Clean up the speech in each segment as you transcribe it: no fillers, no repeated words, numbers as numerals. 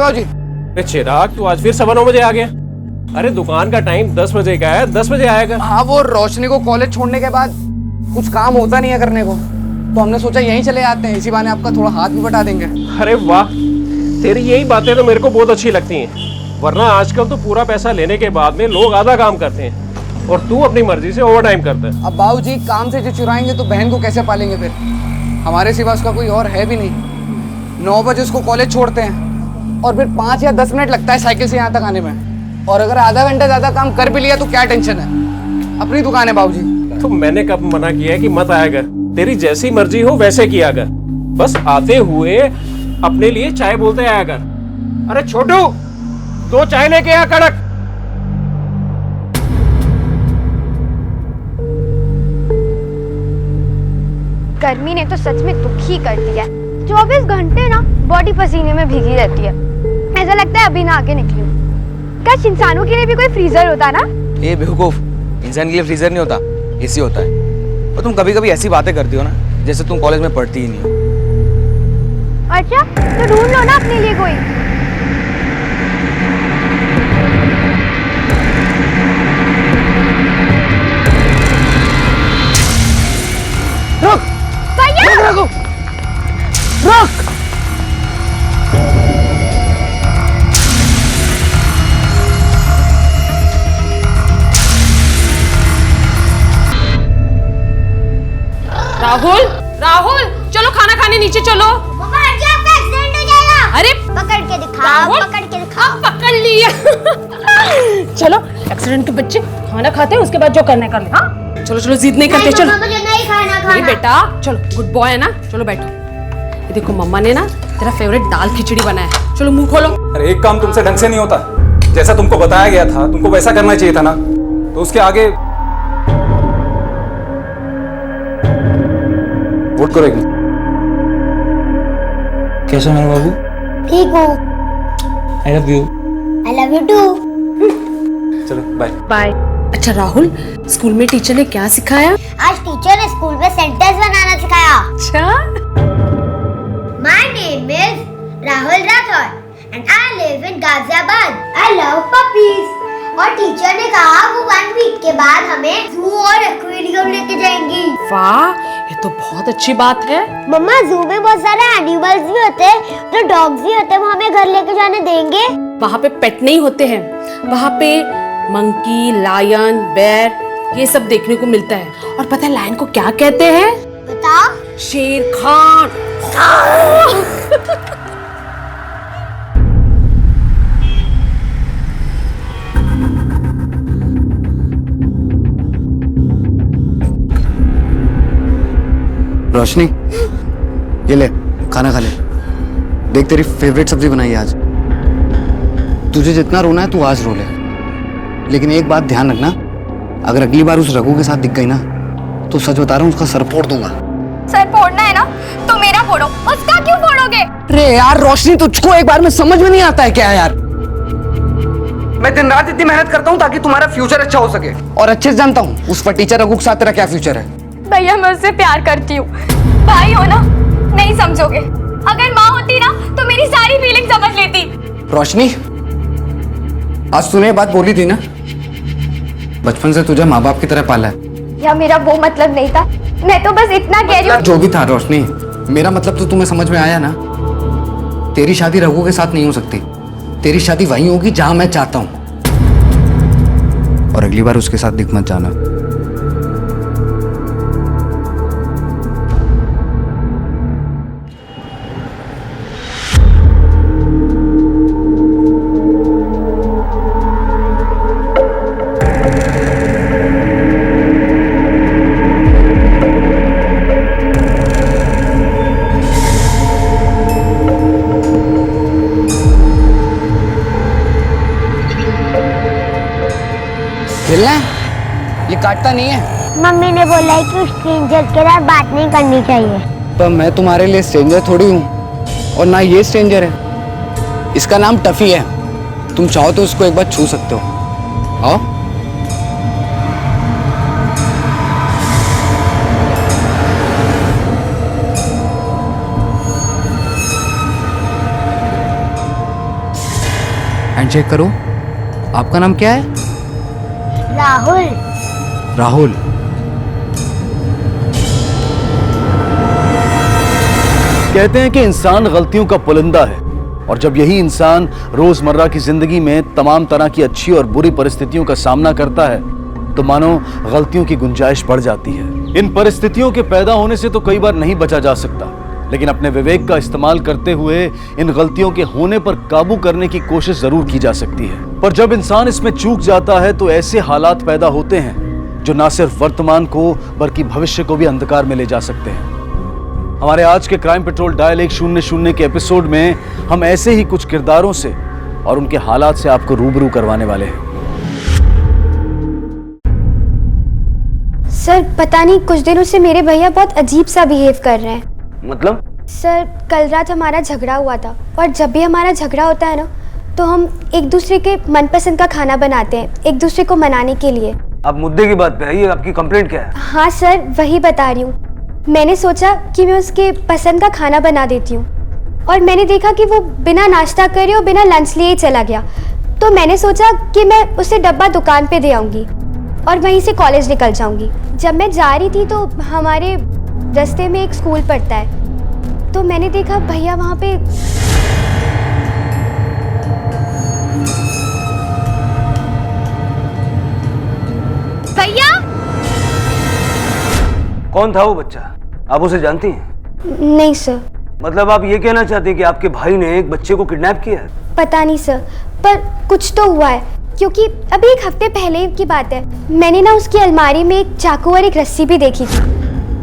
बाबूजी। अरे चिराग, तू आज फिर 9:15 आ गया। अरे दुकान का टाइम 10 बजे का है, 10 बजे आएगा। हाँ, वो रोशनी को कॉलेज छोड़ने के बाद कुछ काम होता नहीं है करने को, तो हमने सोचा यहीं चले आते हैं, इसी बहाने आपका थोड़ा हाथ भी बटा देंगे। अरे वाह, तेरी यही बातें तो मेरे को बहुत अच्छी लगती हैं। वरना आजकल तो पूरा पैसा लेने के बाद में लोग आधा काम करते हैं और तू अपनी मर्जी से ओवर टाइम करता है। अब बाबूजी काम से जो चुराएंगे तो बहन को कैसे पालेंगे फिर? हमारे सिवा उसका कोई और है भी नहीं। 9 बजे उसको कॉलेज छोड़ते हैं और फिर 5 या 10 मिनट लगता है साइकिल से यहाँ तक आने में। और अगर आधा घंटा ज्यादा काम कर भी लिया तो क्या टेंशन है, अपनी दुकान है बाबूजी। तो मैंने कब मना किया है कि मत आया कर? तेरी जैसी मर्जी हो वैसे किया कर, बस आते हुए अपने लिए चाय बोलते आया कर। अरे छोटू, 2 चाय लेके आ कड़क। गर्मी ने तो सच में दुख ही कर दिया। 24 घंटे ना बॉडी पसीने में भीगी रहती है, ऐसा लगता है अभी ना आके निकली हूँ। काश इंसानों के लिए भी कोई फ्रीजर होता ना। ये बेवकूफ, इंसान के लिए फ्रीजर नहीं होता, एसी होता है। और तुम कभी कभी ऐसी बातें करती हो ना जैसे तुम कॉलेज में पढ़ती ही नहीं हो। अच्छा, तो ढूंढ लो ना अपने लिए कोई। रुक भैया, रुक रुक। राहुल, राहुल, चलो खाना खाने नीचे चलो। मम्मा जी आपका एक्सीडेंट हो जाएगा। अरे पकड़ के दिखा, राहुल, पकड़ के दिखा। अब पकड़ लिया। चलो, एक्सीडेंट के बच्चे खाना खाते हैं, उसके बाद जो करना है कर ले। हाँ, चलो चलो, जिद नहीं करते। चलो मुझे नहीं खाना नहीं बेटा, चलो, गुड बॉय है ना, चलो बैठो। ये देखो मम्मा ने ना तेरा फेवरेट दाल खिचड़ी बनाया है, चलो मुंह खोलो। अरे एक काम तुमसे ढंग से नहीं होता, जैसा तुमको बताया गया था तुमको वैसा करना चाहिए था ना, तो उसके आगे वोट करो। कैसे हो मेरे बाबू? ठीक हूँ। I love you. I love you too. चलो बाय बाय। अच्छा राहुल, स्कूल में टीचर ने क्या सिखाया? आज टीचर ने स्कूल में सेंटेंस बनाना सिखाया। अच्छा, My name is Rahul Rathod and I live in Ghaziabad. I love puppies. और टीचर ने कहा वो 1 वीक के बाद हमें जू और एक्वेरियम लेके जाएंगी। वाह, ये तो बहुत अच्छी बात है। मम्मा, जू में बहुत सारे एनिमल्स भी होते हैं, तो डॉग्स भी होते हैं, वो हमें घर लेके जाने देंगे? वहाँ पे पेट नहीं होते हैं, वहाँ पे मंकी, लायन, बेर ये सब देखने को मिलता है। और पता है लायन को क्या कहते हैं? बताओ। शेर खान। रोशनी, ये ले खाना खा ले। देख तेरी फेवरेट सब्जी बनाई है आज। तुझे जितना रोना है तू आज रो ले, लेकिन एक बात ध्यान रखना, अगर अगली बार उस रघु के साथ दिख गई ना तो सच बता रहा हूँ उसका सर फोड़ दूंगा। सर फोड़ना है ना तो मेरा फोड़ो, उसका क्यों फोड़ोगे? अरे यार रोशनी, तुझको एक बार में समझ में नहीं आता है क्या यार? मैं दिन रात इतनी मेहनत करता हूँ ताकि तुम्हारा फ्यूचर अच्छा हो सके, और अच्छे से जानता हूँ उस पर टीचर रघु के साथ तेरा क्या फ्यूचर है। भैया, मैं उससे प्यार करती हूँ। भाई हो ना, नहीं समझोगे। अगर माँ होती ना तो मेरी सारी फीलिंग समझ लेती। रोशनी, आज तूने ये बात बोली थी ना, बचपन से तुझे माँ बाप की तरह पाला है। या मेरा वो मतलब नहीं था, मैं तो बस इतना कह रही हूँ। जो भी था रोशनी, मेरा मतलब तो तुम्हें समझ में आया ना। तेरी शादी रघु के साथ नहीं हो सकती, तेरी शादी वहीं होगी जहां मैं चाहता हूं, और अगली बार उसके साथ दिख मत जाना। खेलना है? ये काटता नहीं है। मम्मी ने बोला है कि स्ट्रेंजर के साथ बात नहीं करनी चाहिए। पर मैं तुम्हारे लिए स्ट्रेंजर थोड़ी हूँ, और ना ये स्ट्रेंजर है। इसका नाम टफी है, तुम चाहो तो उसको एक बार छू सकते हो। आओ। एंड चेक करो, आपका नाम क्या है? राहुल। राहुल। कहते हैं कि इंसान गलतियों का पुलिंदा है, और जब यही इंसान रोजमर्रा की जिंदगी में तमाम तरह की अच्छी और बुरी परिस्थितियों का सामना करता है तो मानो गलतियों की गुंजाइश बढ़ जाती है। इन परिस्थितियों के पैदा होने से तो कई बार नहीं बचा जा सकता, लेकिन अपने विवेक का इस्तेमाल करते हुए इन गलतियों के होने पर काबू करने की कोशिश जरूर की जा सकती है। पर जब इंसान इसमें चूक जाता है तो ऐसे हालात पैदा होते हैं जो ना सिर्फ वर्तमान को बल्कि भविष्य को भी अंधकार में ले जा सकते हैं। हमारे आज के क्राइम पेट्रोल डायल 100 के एपिसोड में हम ऐसे ही कुछ किरदारों से और उनके हालात से आपको रूबरू करवाने वाले हैं। सर पता नहीं कुछ दिनों से मेरे भैया बहुत अजीब सा बिहेव कर रहे हैं। मतलब? सर कल रात हमारा झगड़ा हुआ था, और जब भी हमारा झगड़ा होता है ना तो हम एक दूसरे के मनपसंद का खाना बनाते हैं एक दूसरे को मनाने के लिए। अब मुद्दे की बात पे आइए, आपकी कंप्लेंट क्या है? हाँ सर वही बता रही हूँ। मैंने सोचा कि मैं उसके पसंद का खाना बना देती हूँ, और मैंने देखा कि वो बिना नाश्ता करे और बिना लंच लिए ही चला गया। तो मैंने सोचा कि मैं उसे डब्बा दुकान पे दे आऊँगी और वहीं से कॉलेज निकल जाऊँगी। जब मैं जा रही थी तो हमारे रास्ते में एक स्कूल पड़ता है, तो मैंने देखा भैया वहाँ पे भैया। कौन था वो बच्चा? आप उसे जानती हैं? नहीं सर। मतलब आप ये कहना चाहते हैं कि आपके भाई ने एक बच्चे को किडनैप किया है? पता नहीं सर, पर कुछ तो हुआ है, क्योंकि अभी एक हफ्ते पहले की बात है, मैंने ना उसकी अलमारी में एक चाकू और एक रस्सी भी देखी थी,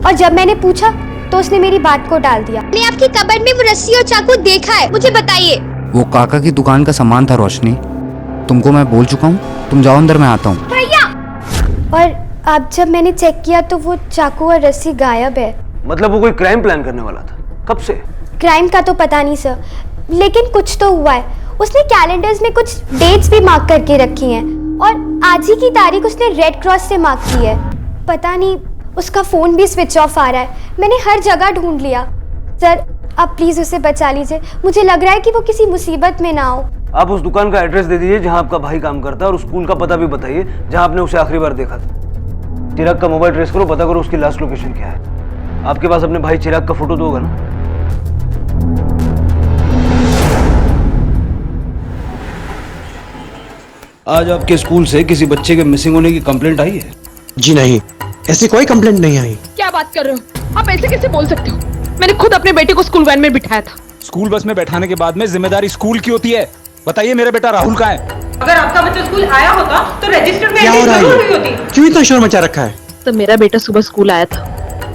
और जब मैंने पूछा तो उसने मेरी बात को टाल दिया। मैंने आपकी कबर्ड में वो रस्सी और चाकू देखा है, मुझे बताइए। वो काका की दुकान का सामान था रोशनी, तुमको मैं बोल चुका हूँ, तुम जाओ अंदर, मैं आता हूँ। भैया। और अब जब मैंने चेक किया तो वो चाकू और रस्सी गायब है। मतलब वो कोई क्राइम प्लान करने वाला था? कब से? क्राइम का तो पता नहीं सर, लेकिन कुछ तो हुआ है। उसने कैलेंडर्स में कुछ डेट्स भी मार्क करके रखी हैं, और आज ही की तारीख उसने रेड क्रॉस से मार्क की है। पता नहीं उसका फोन भी स्विच ऑफ आ रहा है, मैंने हर जगह ढूंढ लिया। सर आप प्लीज उसे बचा लीजिए, मुझे लग रहा है कि वो किसी मुसीबत में ना हो। आप उस दुकान का एड्रेस दे दीजिए जहां आपका भाई काम करता है, और स्कूल का पता भी बताइए जहां आपने उसे आखिरी बार देखा था। चिराग का मोबाइल ट्रेस करो, पता करो उसकी लास्ट लोकेशन क्या है। आपके पास अपने भाई चिराग का फोटो तो होगा ना? आज आपके स्कूल से किसी बच्चे के मिसिंग होने की कंप्लेंट आई है? जी नहीं, ऐसी कोई कंप्लेंट नहीं आई। क्या बात कर रहे हो आप? ऐसे कैसे बोल सकते हो? मैंने खुद अपने बेटे को स्कूल वैन में बिठाया था। स्कूल बस में बैठाने के बाद में जिम्मेदारी स्कूल की होती है। बताइए मेरा बेटा राहुल कहाँ है? अगर आपका बच्चा स्कूल आया होता तो रजिस्टर में क्या हो रहा जरूर हुई है? होती। क्यों इतना शोर मचा रखा है? तो मेरा बेटा सुबह स्कूल आया था,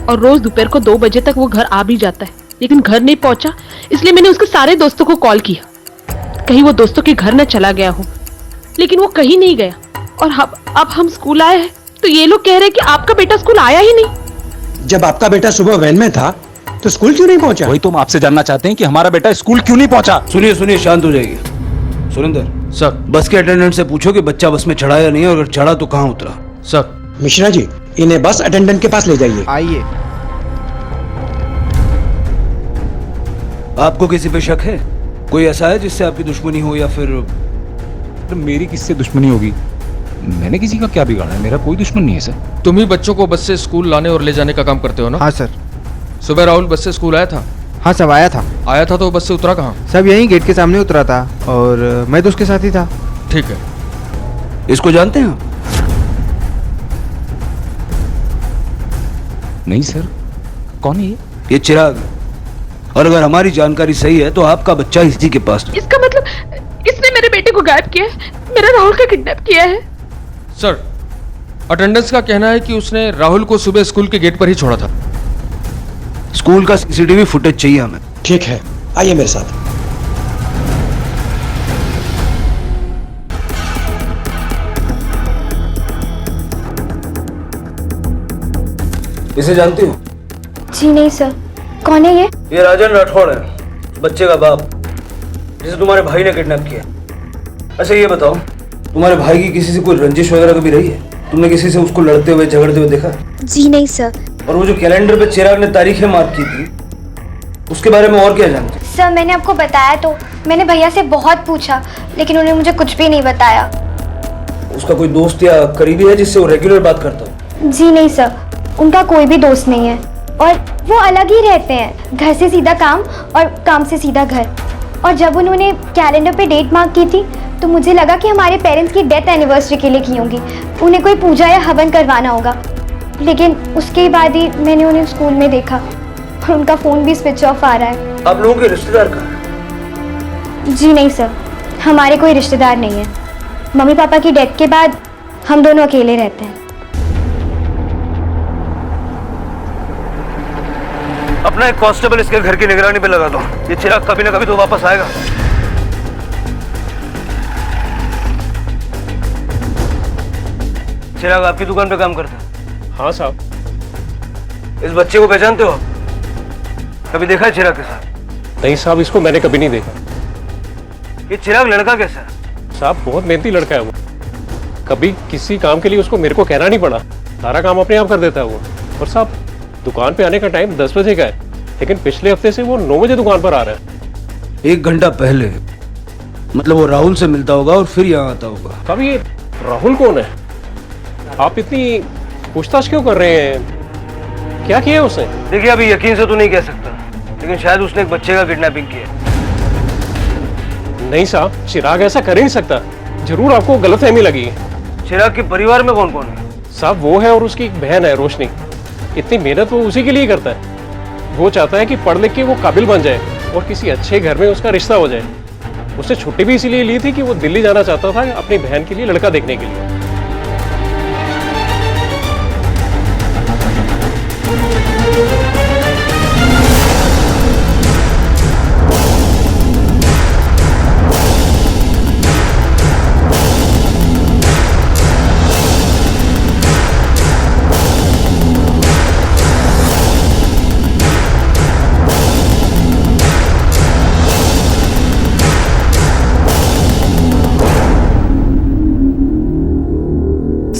और रोज दोपहर को 2 बजे तक वो घर आ भी जाता है, लेकिन घर नहीं पहुंचा, इसलिए मैंने उसके सारे दोस्तों को कॉल किया, कहीं वो दोस्तों के घर न चला गया हो, लेकिन वो कहीं नहीं गया। और अब हम स्कूल आए हैं तो ये लोग कह रहे हैं कि आपका बेटा स्कूल आया ही नहीं। जब आपका बेटा सुबह वैन में था तो स्कूल क्यों नहीं पहुंचा? वही तो हम आपसे जानना चाहते हैं कि हमारा बेटा स्कूल क्यों नहीं पहुंचा। सुनिए, शांत हो जाइए। सुरेंद्र सर। बस के अटेंडेंट से पूछो कि बच्चा बस में चढ़ा या नहीं, और अगर चढ़ा तो कहाँ उतरा। सर। मिश्रा जी, इन्हें बस अटेंडेंट के पास ले जाइए। आइए। आपको किसी पे शक है? कोई ऐसा है जिससे आपकी दुश्मनी हो, या फिर? तो मेरी किससे दुश्मनी होगी? मैंने किसी का क्या बिगाड़ा है? मेरा कोई दुश्मन नहीं है सर। तुम ही बच्चों को बस से स्कूल लाने और ले जाने का काम करते हो ना? हाँ सर। सुबह राहुल बस से स्कूल आया था? हाँ सब आया था। आया था तो बस से उतरा कहाँ? सब यहीं गेट के सामने उतरा था, और मैं तो उसके साथ ही था। ठीक है। इसको जानते हैं आप? नहीं सर। कौन है ये चिराग, और अगर हमारी जानकारी सही है तो आपका बच्चा इसी के पास। इसका मतलब इसने मेरे बेटे को गायब किया है, मेरा राहुल का किडनैप किया है। सर, अटेंडेंस का कहना है कि उसने राहुल को सुबह स्कूल के गेट पर ही छोड़ा था। स्कूल का सीसीटीवी फुटेज चाहिए हमें। ठीक है, आइए मेरे साथ। इसे जानती हो? जी नहीं सर। कौन है ये? ये राजन राठौड़ है, बच्चे का बाप, जिसे तुम्हारे भाई ने किडनैप किया। अच्छा ये बताओ, तुम्हारे भाई की किसी से कोई रंजिश वगैरह कभी रही है? तुमने किसी से उसको लड़ते हुए झगड़ते हुए देखा? जी नहीं सर। और वो जो कैलेंडर पे चिराग ने तारीखें मार्क की थी, उसके बारे में और क्या जानते हैं? सर मैंने आपको बताया तो, मैंने भैया से बहुत पूछा लेकिन उन्होंने मुझे कुछ भी नहीं बताया। उसका कोई दोस्त या करीबी है जिससे वो रेगुलर बात करता हो? जी नहीं सर, उनका कोई भी दोस्त नहीं है और वो अलग ही रहते हैं, घर से सीधा काम और काम से सीधा घर। और जब उन्होंने कैलेंडर पे डेट मार्क की थी तो मुझे लगा कि हमारे पेरेंट्स की डेथ एनिवर्सरी के लिए की होंगी, उन्हें कोई पूजा या हवन करवाना होगा। लेकिन उसके बाद ही मैंने उन्हें स्कूल में देखा और उनका फ़ोन भी स्विच ऑफ आ रहा है। आप लोगों के रिश्तेदार कहाँ हैं? जी नहीं सर, हमारे कोई रिश्तेदार नहीं है। मम्मी पापा की डेथ के बाद हम दोनों अकेले रहते हैं। अपना एक कांस्टेबल इसके घर की निगरानी पे लगा दो, ये चिराग कभी ना कभी तो वापस आएगा। चिराग आपकी दुकान पे काम करता है? हाँ साहब। इस बच्चे को पहचानते हो? कभी देखा है चिराग के साथ? नहीं साहब, इसको मैंने कभी नहीं देखा। ये चिराग लड़का कैसा है? साहब बहुत मेहनती लड़का है वो, कभी किसी काम के लिए उसको मेरे को कहना नहीं पड़ा, सारा काम अपने आप कर देता है वो। और साहब दुकान पे आने का टाइम 10 बजे का है, लेकिन पिछले हफ्ते से वो 9 बजे दुकान पर आ रहा है। 1 घंटा पहले? मतलब वो राहुल से मिलता होगा और फिर यहाँ आता होगा। साहब ये राहुल कौन है? आप इतनी पूछताछ क्यों कर रहे हैं? क्या किया उसने? देखिए अभी यकीन से तो नहीं कह सकता, लेकिन शायद उसने एक बच्चे का किडनैपिंग किया। नहीं साहब, चिराग ऐसा कर ही नहीं सकता, जरूर आपको गलतफहमी लगी है। चिराग के परिवार में कौन कौन है? साहब वो है और उसकी एक बहन है रोशनी, इतनी मेहनत वो उसी के लिए करता है। वो चाहता है कि पढ़ लिख के वो काबिल बन जाए और किसी अच्छे घर में उसका रिश्ता हो जाए। उसने छुट्टी भी इसीलिए ली थी कि वो दिल्ली जाना चाहता था अपनी बहन के लिए लड़का देखने के लिए।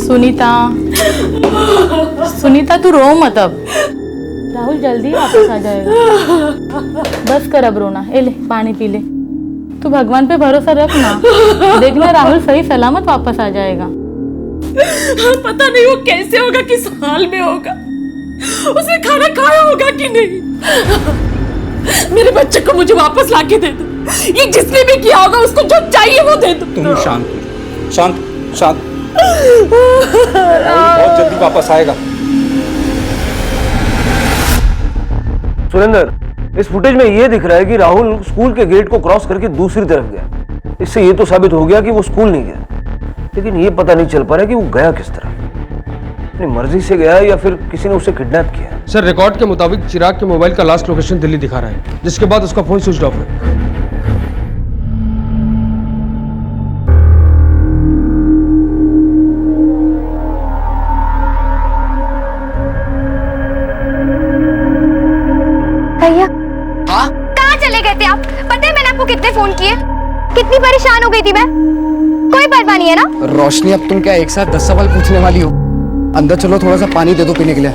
सुनीता, सुनीता तू रो मत अब, राहुल जल्दी वापस आ जाएगा। बस कर अब रोना, ए ले पानी पी ले। तू भगवान पे भरोसा रख ना, देखना राहुल सही सलामत वापस आ जाएगा। पता नहीं वो कैसे होगा, किस हाल में होगा, उसने खाना खाया होगा कि नहीं। मेरे बच्चे को मुझे वापस लाके दे दो, ये जिसने भी किया होगा उसको जो चाहिए वो दे दो। तुम शांत हो जाओ, शांत शांत। बहुत जल्दी वापस आएगा। सुरेंद्र, इस फुटेज में ये दिख रहा है कि राहुल स्कूल के गेट को क्रॉस करके दूसरी तरफ गया। इससे ये तो साबित हो गया कि वो स्कूल नहीं गया, लेकिन ये पता नहीं चल पा रहा कि वो गया किस तरह, अपनी मर्जी से गया या फिर किसी ने उसे किडनैप किया। सर रिकॉर्ड के मुताबिक चिराग के मोबाइल का लास्ट लोकेशन दिल्ली दिखा रहा है, जिसके बाद उसका फोन स्विच ऑफ है। भैया कहाँ चले गए थे आप? पता है मैंने आपको कितने फोन किए, कितनी परेशान हो गई थी मैं। कोई परवाह नहीं है ना? रोशनी अब तुम क्या एक साथ 10 सवाल पूछने वाली हो? अंदर चलो, थोड़ा सा पानी दे दो पीने के लिए।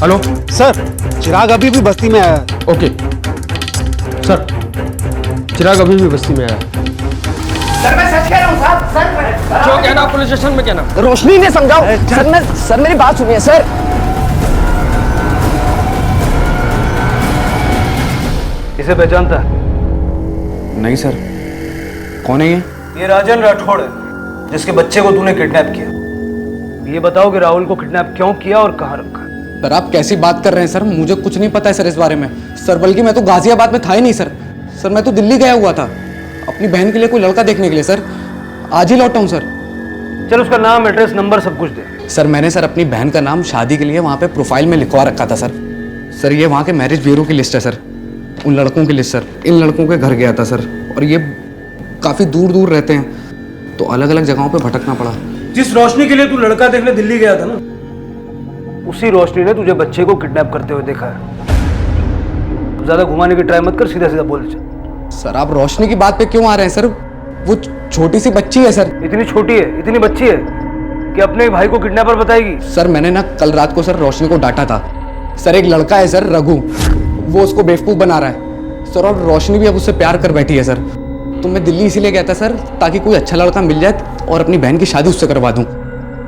हेलो सर, चिराग अभी भी बस्ती में आया है। ओके सर, चिराग अभी भी बस्ती में आया है। सर मैं सच कह रहा हूँ साहब, सर जो कहना पुलिस स्टेशन में कहना। रोशनी ने समझाओ। सर मेरी बात सुनिए सर। इसे पहचानता है? नहीं सर, कौन है ये? ये राजन राठौड़ है, जिसके बच्चे को तूने किडनैप किया। ये बताओ कि राहुल को किडनैप क्यों किया और कहाँ रखा? सर आप कैसी बात कर रहे हैं सर? मुझे कुछ नहीं पता है सर इस बारे में। सर बल्कि मैं तो गाजियाबाद में था ही नहीं सर। सर मैं तो दिल्ली गया हुआ था अपनी बहन के लिए कोई लड़का देखने के लिए सर। आज ही लौटा हूँ सर। चल उसका नाम, एड्रेस, नंबर सब कुछ दे। सर मैंने सर अपनी बहन का नाम शादी के लिए वहाँ पे प्रोफाइल में लिखवा रखा था सर। सर ये वहाँ के मैरिज ब्यूरो की लिस्ट है सर, उन लड़कों की लिस्ट सर। इन लड़कों के घर गया था सर, और ये काफ़ी दूर दूर रहते हैं, तो अलग अलग जगहों पे भटकना पड़ा। जिस रोशनी के लिए तू लड़का देखने दिल्ली गया था ना, उसी रोशनी ने तुझे बच्चे को किडनैप करते हुए देखा है। ज्यादा घुमाने की ट्राई मत कर, सीधा सीधा बोल चल। सर आप रोशनी की बात पे क्यों आ रहे हैं सर? वो छोटी सी बच्ची है सर। इतनी छोटी है, इतनी बच्ची है? कि अपने भाई को किडनैपर बताएगी? सर मैंने ना कल रात को सर रोशनी को डांटा था सर। एक लड़का है सर रघु, वो उसको बेवकूफ़ बना रहा है सर, और रोशनी भी अब उससे प्यार कर बैठी है सर। तो मैं दिल्ली इसीलिए गया था सर ताकि कोई अच्छा लड़का मिल जाए और अपनी बहन की शादी उससे करवा दूं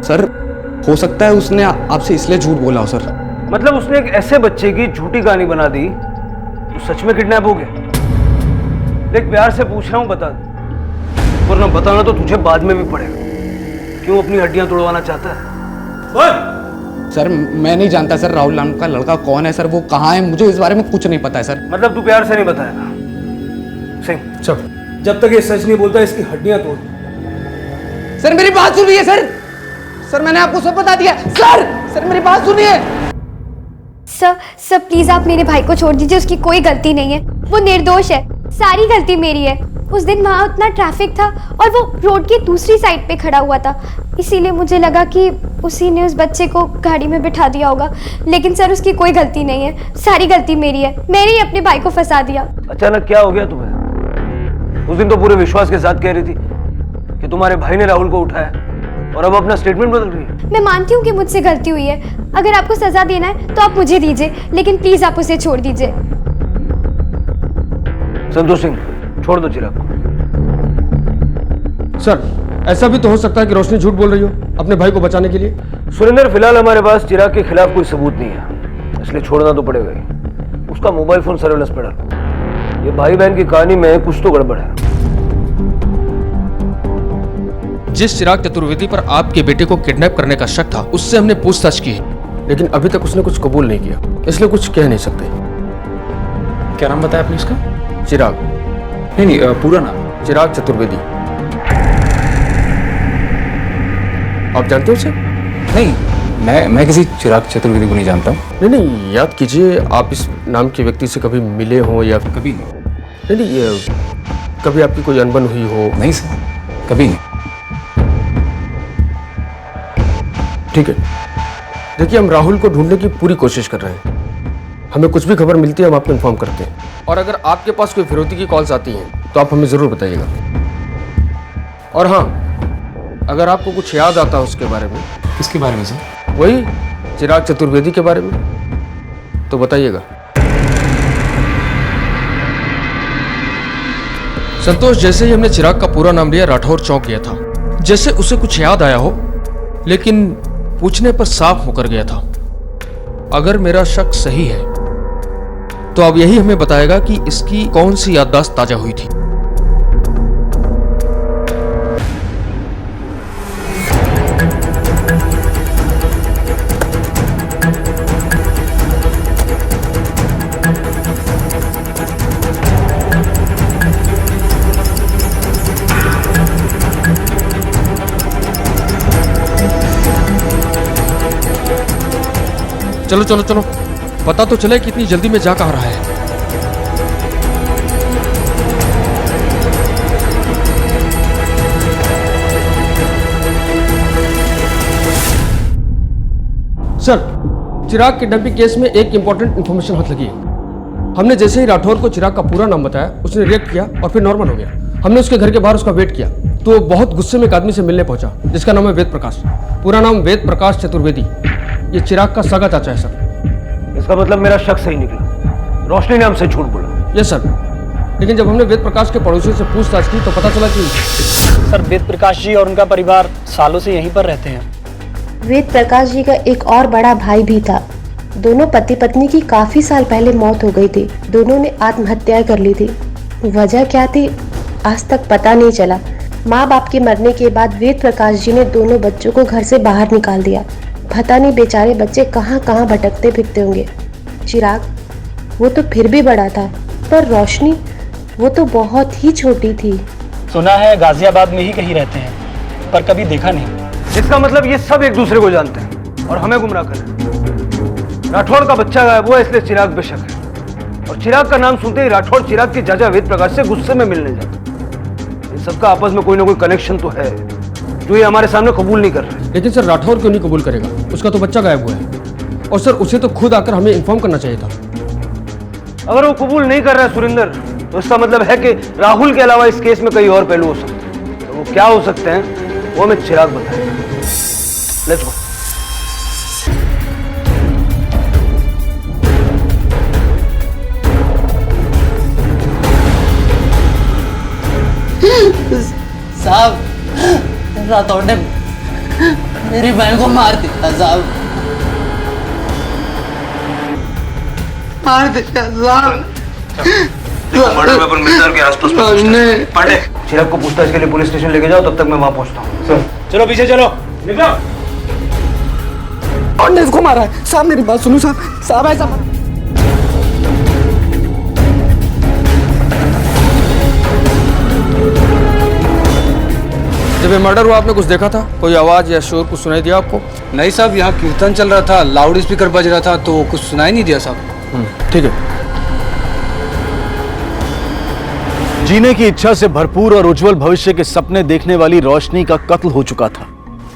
सर। हो सकता है उसने आपसे इसलिए झूठ बोला हो सर। मतलब उसने एक ऐसे बच्चे की झूठी कहानी बना दी तो सच में किडनैप हो गया? देख प्यार से पूछ रहा हूँ, बता दे, वरना बताना तो तुझे बाद में भी पड़ेगा। क्यों अपनी हड्डियां तोड़वाना चाहता है? बोल। सर मैं नहीं जानता सर राहुल नाम का लड़का कौन है सर, वो कहाँ है, मुझे इस बारे में कुछ नहीं पता है सर। मतलब तू प्यार से नहीं बताएगा? सिंह चल, जब तक ये सच नहीं बोलता इसकी हड्डियां तोड़। सर मेरी बात सुनिए सर, सर मैंने आपको सब बता दिया सर। सर मेरी बात सुनिए सर प्लीज आप मेरे भाई को छोड़ दीजिए, उसकी कोई गलती नहीं है, वो निर्दोष है, सारी गलती मेरी है। उस दिन वहाँ उतना ट्रैफिक था और वो रोड की दूसरी साइड पे खड़ा हुआ था, इसीलिए मुझे लगा कि उसी ने उस बच्चे को गाड़ी में बिठा दिया होगा। लेकिन सर उसकी कोई गलती नहीं है, सारी गलती मेरी है, मैंने ही अपने भाई को फंसा दिया। अचानक क्या हो गया तुम्हें? उस दिन तो पूरे विश्वास के साथ कह रही थी कि तुम्हारे भाई ने राहुल को उठाया और अब अपना स्टेटमेंट बदल रही है। मैं मानती हूँ कि मुझसे गलती हुई है, अगर आपको सजा देना है तो आप मुझे दीजिए, लेकिन प्लीज आप उसे छोड़ दीजिए। संतोष सिंह छोड़ दो चिराग को। सर ऐसा भी तो हो सकता है कि रोशनी झूठ बोल रही हो अपने भाई को बचाने के लिए। सुरेंद्र फिलहाल हमारे पास चिराग के खिलाफ कोई सबूत नहीं है, इसलिए छोड़ना तो पड़ेगा ही। उसका मोबाइल फोन सर्वेलेंस पे डालो। ये भाई बहन की कहानी में कुछ तो गड़बड़ है। जिस चिराग चतुर्वेदी पर आपके बेटे को किडनैप करने का शक था उससे हमने पूछताछ की, लेकिन अभी तक उसने कुछ कबूल नहीं किया, इसलिए कुछ कह नहीं सकते। क्या नाम बताया आपने इसका? चिराग नहीं, पूरा नाम? चिराग चतुर्वेदी। आप जानते हो उसे? नहीं, मैं किसी चिराग चतुर्वेदी को नहीं जानता हूँ। नहीं, याद कीजिए आप इस नाम के व्यक्ति से कभी मिले हो या कभी नहीं, कभी आपकी कोई अनबन हुई हो? नहीं सर, कभी नहीं। ठीक है, देखिए हम राहुल को ढूंढने की पूरी कोशिश कर रहे हैं, हमें कुछ भी खबर मिलती है हम आपको इन्फॉर्म करते हैं, और अगर आपके पास कोई फिरौती की कॉल्स आती हैं तो आप हमें ज़रूर बताइएगा। और हाँ, अगर आपको कुछ याद आता है उसके बारे में। किसके बारे में सर? वही चिराग चतुर्वेदी के बारे में, तो बताइएगा। संतोष, जैसे ही हमने चिराग का पूरा नाम लिया राठौर चौंक गया था, जैसे उसे कुछ याद आया हो, लेकिन पूछने पर साफ होकर गया था। अगर मेरा शक सही है तो अब यही हमें बताएगा कि इसकी कौन सी याददाश्त ताजा हुई थी। चलो चलो चलो, पता तो चले कि इतनी जल्दी में जा कहाँ रहा है। सर, चिराग किडनैपिंग केस में एक इंपॉर्टेंट इंफॉर्मेशन हाथ लगी है। हमने जैसे ही राठौर को चिराग का पूरा नाम बताया, उसने रिएक्ट किया और फिर नॉर्मल हो गया। हमने उसके घर के बाहर उसका वेट किया तो बहुत गुस्से में एक आदमी से मिलने पहुंचा जिसका नाम है वेद प्रकाश। पूरा नाम वेद प्रकाश चतुर्वेदी। ये चिराग का सगा चाचा है सर। इसका मतलब मेरा शक सही निकला, रोशनी ने हमसे झूठ बोला। यस सर, लेकिन जब हमने वेद प्रकाश के पड़ोसियों से पूछताछ की तो पता चला कि सर वेद प्रकाश जी और उनका परिवार सालों से यहीं पर रहते हैं। वेद प्रकाश जी का एक और बड़ा भाई भी था। दोनों पति पत्नी की काफी साल पहले मौत हो गई थी। दोनों ने आत्महत्या कर ली थी। वजह क्या थी आज तक पता नहीं चला। माँ बाप के मरने के बाद वेद प्रकाश जी ने दोनों बच्चों को घर से बाहर निकाल दिया। पता नहीं बेचारे बच्चे कहाँ कहाँ भटकते फिरते होंगे। चिराग वो तो फिर भी बड़ा था, पर रोशनी वो तो बहुत ही छोटी थी। सुना है गाजियाबाद में ही कहीं रहते हैं, पर कभी देखा नहीं। इसका मतलब ये सब एक दूसरे को जानते हैं और हमें गुमराह कर रहे हैं। राठौड़ का बच्चा गायब हुआ इसलिए चिराग पे शक है, और चिराग का नाम सुनते ही राठौड़ चिराग के चाचा वेद प्रकाश से गुस्से में मिलने जाता। इन सबका आपस में कोई ना कोई कनेक्शन तो है जो ये हमारे सामने कबूल नहीं कर रहे। लेकिन सर राठौर क्यों नहीं कबूल करेगा? उसका तो बच्चा गायब हुआ है, और सर उसे तो खुद आकर हमें इन्फॉर्म करना चाहिए था। अगर वो कबूल नहीं कर रहा है सुरेंद्र, तो इसका मतलब है कि राहुल के अलावा इस केस में कई और पहलू हो सकते हैं। तो वो क्या हो सकते हैं वो हमें चिराग बताएगा। Let's go. साहब राठौड़ ने मेरी बहन को मार दिया साहब, मार दिया साहब। मर्डर वेपन मिलदार के आसपास पांडे, चिराग को पूछताछ के लिए पुलिस स्टेशन लेके जाओ, तब तक मैं वहां पहुंचता हूँ। सर चलो पीछे चलो, निकलो। कौन ने इसको मारा है? साहब मेरी बात सुनो साहब, साहब ऐसा जब ये मर्डर हुआ आपने कुछ देखा था? कोई आवाज या शोर कुछ सुनाई दिया आपको? नहीं साहब, यहाँ कीर्तन चल रहा था, लाउड स्पीकर बज रहा था, तो कुछ सुनाई नहीं दिया साहब। ठीक है। जीने की इच्छा से भरपूर और उज्जवल भविष्य के सपने देखने वाली रोशनी का कत्ल हो चुका था।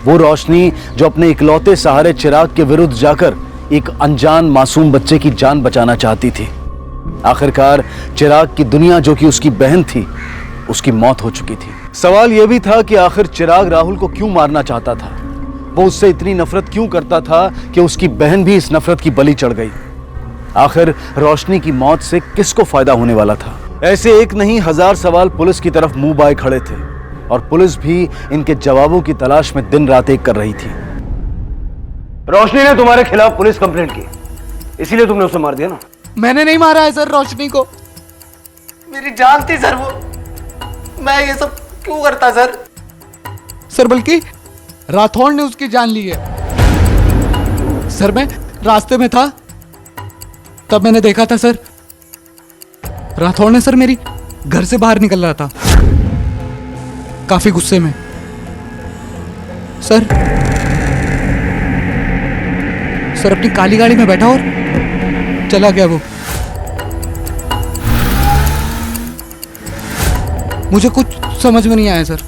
वो रोशनी जो अपने इकलौते सहारे चिराग के विरुद्ध जाकर एक अनजान मासूम बच्चे की जान बचाना चाहती थी। आखिरकार चिराग की दुनिया जो कि उसकी बहन थी, उसकी मौत हो चुकी थी। सवाल यह भी था कि आखिर चिराग राहुल को क्यों मारना चाहता था? वो उससे इतनी नफरत क्यों करता था कि उसकी बहन भी इस नफरत की बलि चढ़ गई? आखिर रोशनी की मौत से किसको फायदा होने वाला था? ऐसे एक नहीं हजार सवाल पुलिस की तरफ मुंह बाए खड़े थे और पुलिस भी इनके जवाबों की तलाश में दिन रात एक कर रही थी। रोशनी ने तुम्हारे खिलाफ पुलिस कंप्लेंट की, इसीलिए तुमने उसे मार दिया ना? मैंने नहीं मारा है सर रोशनी को, मेरी जान थी सर वो। मैं ये सब क्यों करता सर? सर बल्कि राठौड़ ने उसकी जान ली है। सर मैं रास्ते में था तब मैंने देखा था सर, राठौड़ ने सर मेरी घर से बाहर निकल रहा था काफी गुस्से में सर। सर अपनी काली गाड़ी में बैठा और चला गया वो। मुझे कुछ समझ में नहीं आया सर।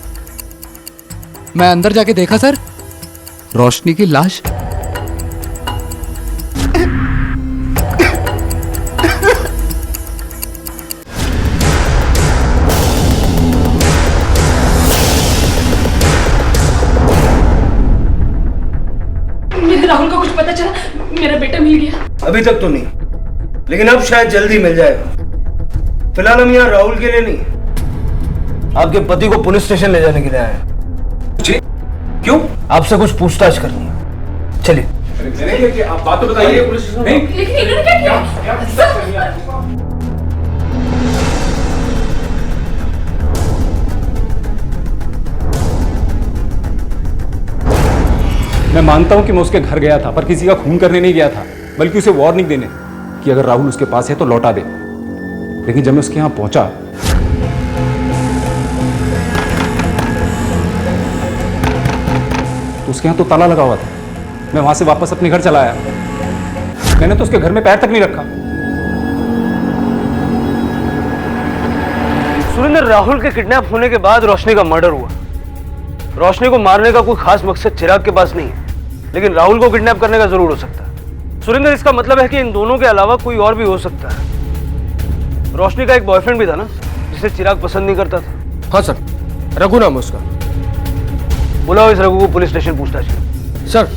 मैं अंदर जाके देखा सर, रोशनी की लाश। मेरे राहुल को कुछ पता चला? मेरा बेटा मिल गया? अभी तक तो नहीं, लेकिन अब शायद जल्दी मिल जाएगा। फिलहाल हम यहाँ राहुल के लिए नहीं, आपके पति को पुलिस स्टेशन ले जाने के लिए आए हैं। जी? क्यों? आपसे कुछ पूछताछ करनी है। चलिए। आप बात तो बताइए। पुलिस स्टेशन नहीं, लेकिन इन्होंने क्या किया? मैं मानता हूं कि मैं उसके घर गया था, पर किसी का खून करने नहीं गया था, बल्कि उसे वार्निंग देने कि अगर राहुल उसके पास है तो लौटा दे। लेकिन जब मैं उसके यहां पहुंचा तो उसके यहां तो ताला लगा हुआ था। मैं वहां से वापस अपने घर चला आया। मैंने तो उसके घर में पैर तक नहीं रखा। सुरेंद्र, राहुल के किडनैप होने के बाद रोशनी का मर्डर हुआ। रोशनी को मारने का कोई खास मकसद चिराग के पास नहीं है, लेकिन राहुल को किडनैप करने का जरूर हो सकता है। सुरेंद्र, इसका मतलब है कि इन दोनों के अलावा कोई और भी हो सकता है। रोशनी का एक बॉयफ्रेंड भी था ना, जिसे चिराग पसंद नहीं करता था। हाँ सर, रघु नाम है उसका। बुलाओ इस रघु को पुलिस स्टेशन पूछताछ करो। सर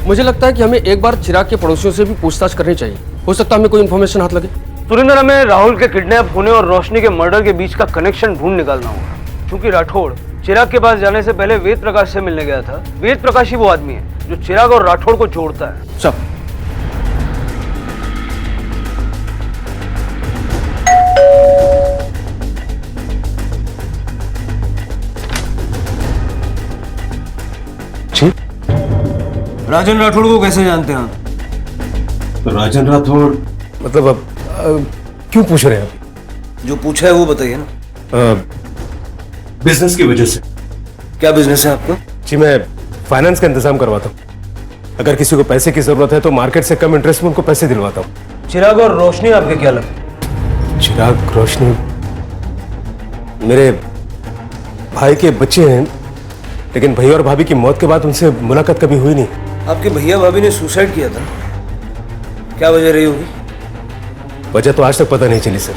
मुझे लगता है कि हमें एक बार चिराग के पड़ोसियों से भी पूछताछ करनी चाहिए। हो सकता है हमें कोई इन्फॉर्मेशन हाथ लगे। सुरेंद्र, हमें राहुल के किडनैप होने और रोशनी के मर्डर के बीच का कनेक्शन ढूंढ निकालना होगा। क्योंकि राठौड़ चिराग के पास जाने से पहले वेद प्रकाश से मिलने गया था। वेद प्रकाश ही वो आदमी है जो चिराग और राठौड़ को जोड़ता है। सब राजन राठौड़ को कैसे जानते हैं आप? राजन राठौड़ मतलब अब क्यों पूछ रहे हैं आप? जो पूछा है वो बताइए ना। बिजनेस की वजह से। क्या बिजनेस है आपका? जी मैं फाइनेंस का इंतजाम करवाता हूँ। अगर किसी को पैसे की जरूरत है तो मार्केट से कम इंटरेस्ट में उनको पैसे दिलवाता हूँ। चिराग और रोशनी आपके क्या लगते? चिराग रोशनी मेरे भाई के बच्चे हैं, लेकिन भैया और भाभी की मौत के बाद उनसे मुलाकात कभी हुई नहीं। आपके भैया भाभी ने सुसाइड किया था, क्या वजह रही होगी? वजह तो आज तक पता नहीं चली सर।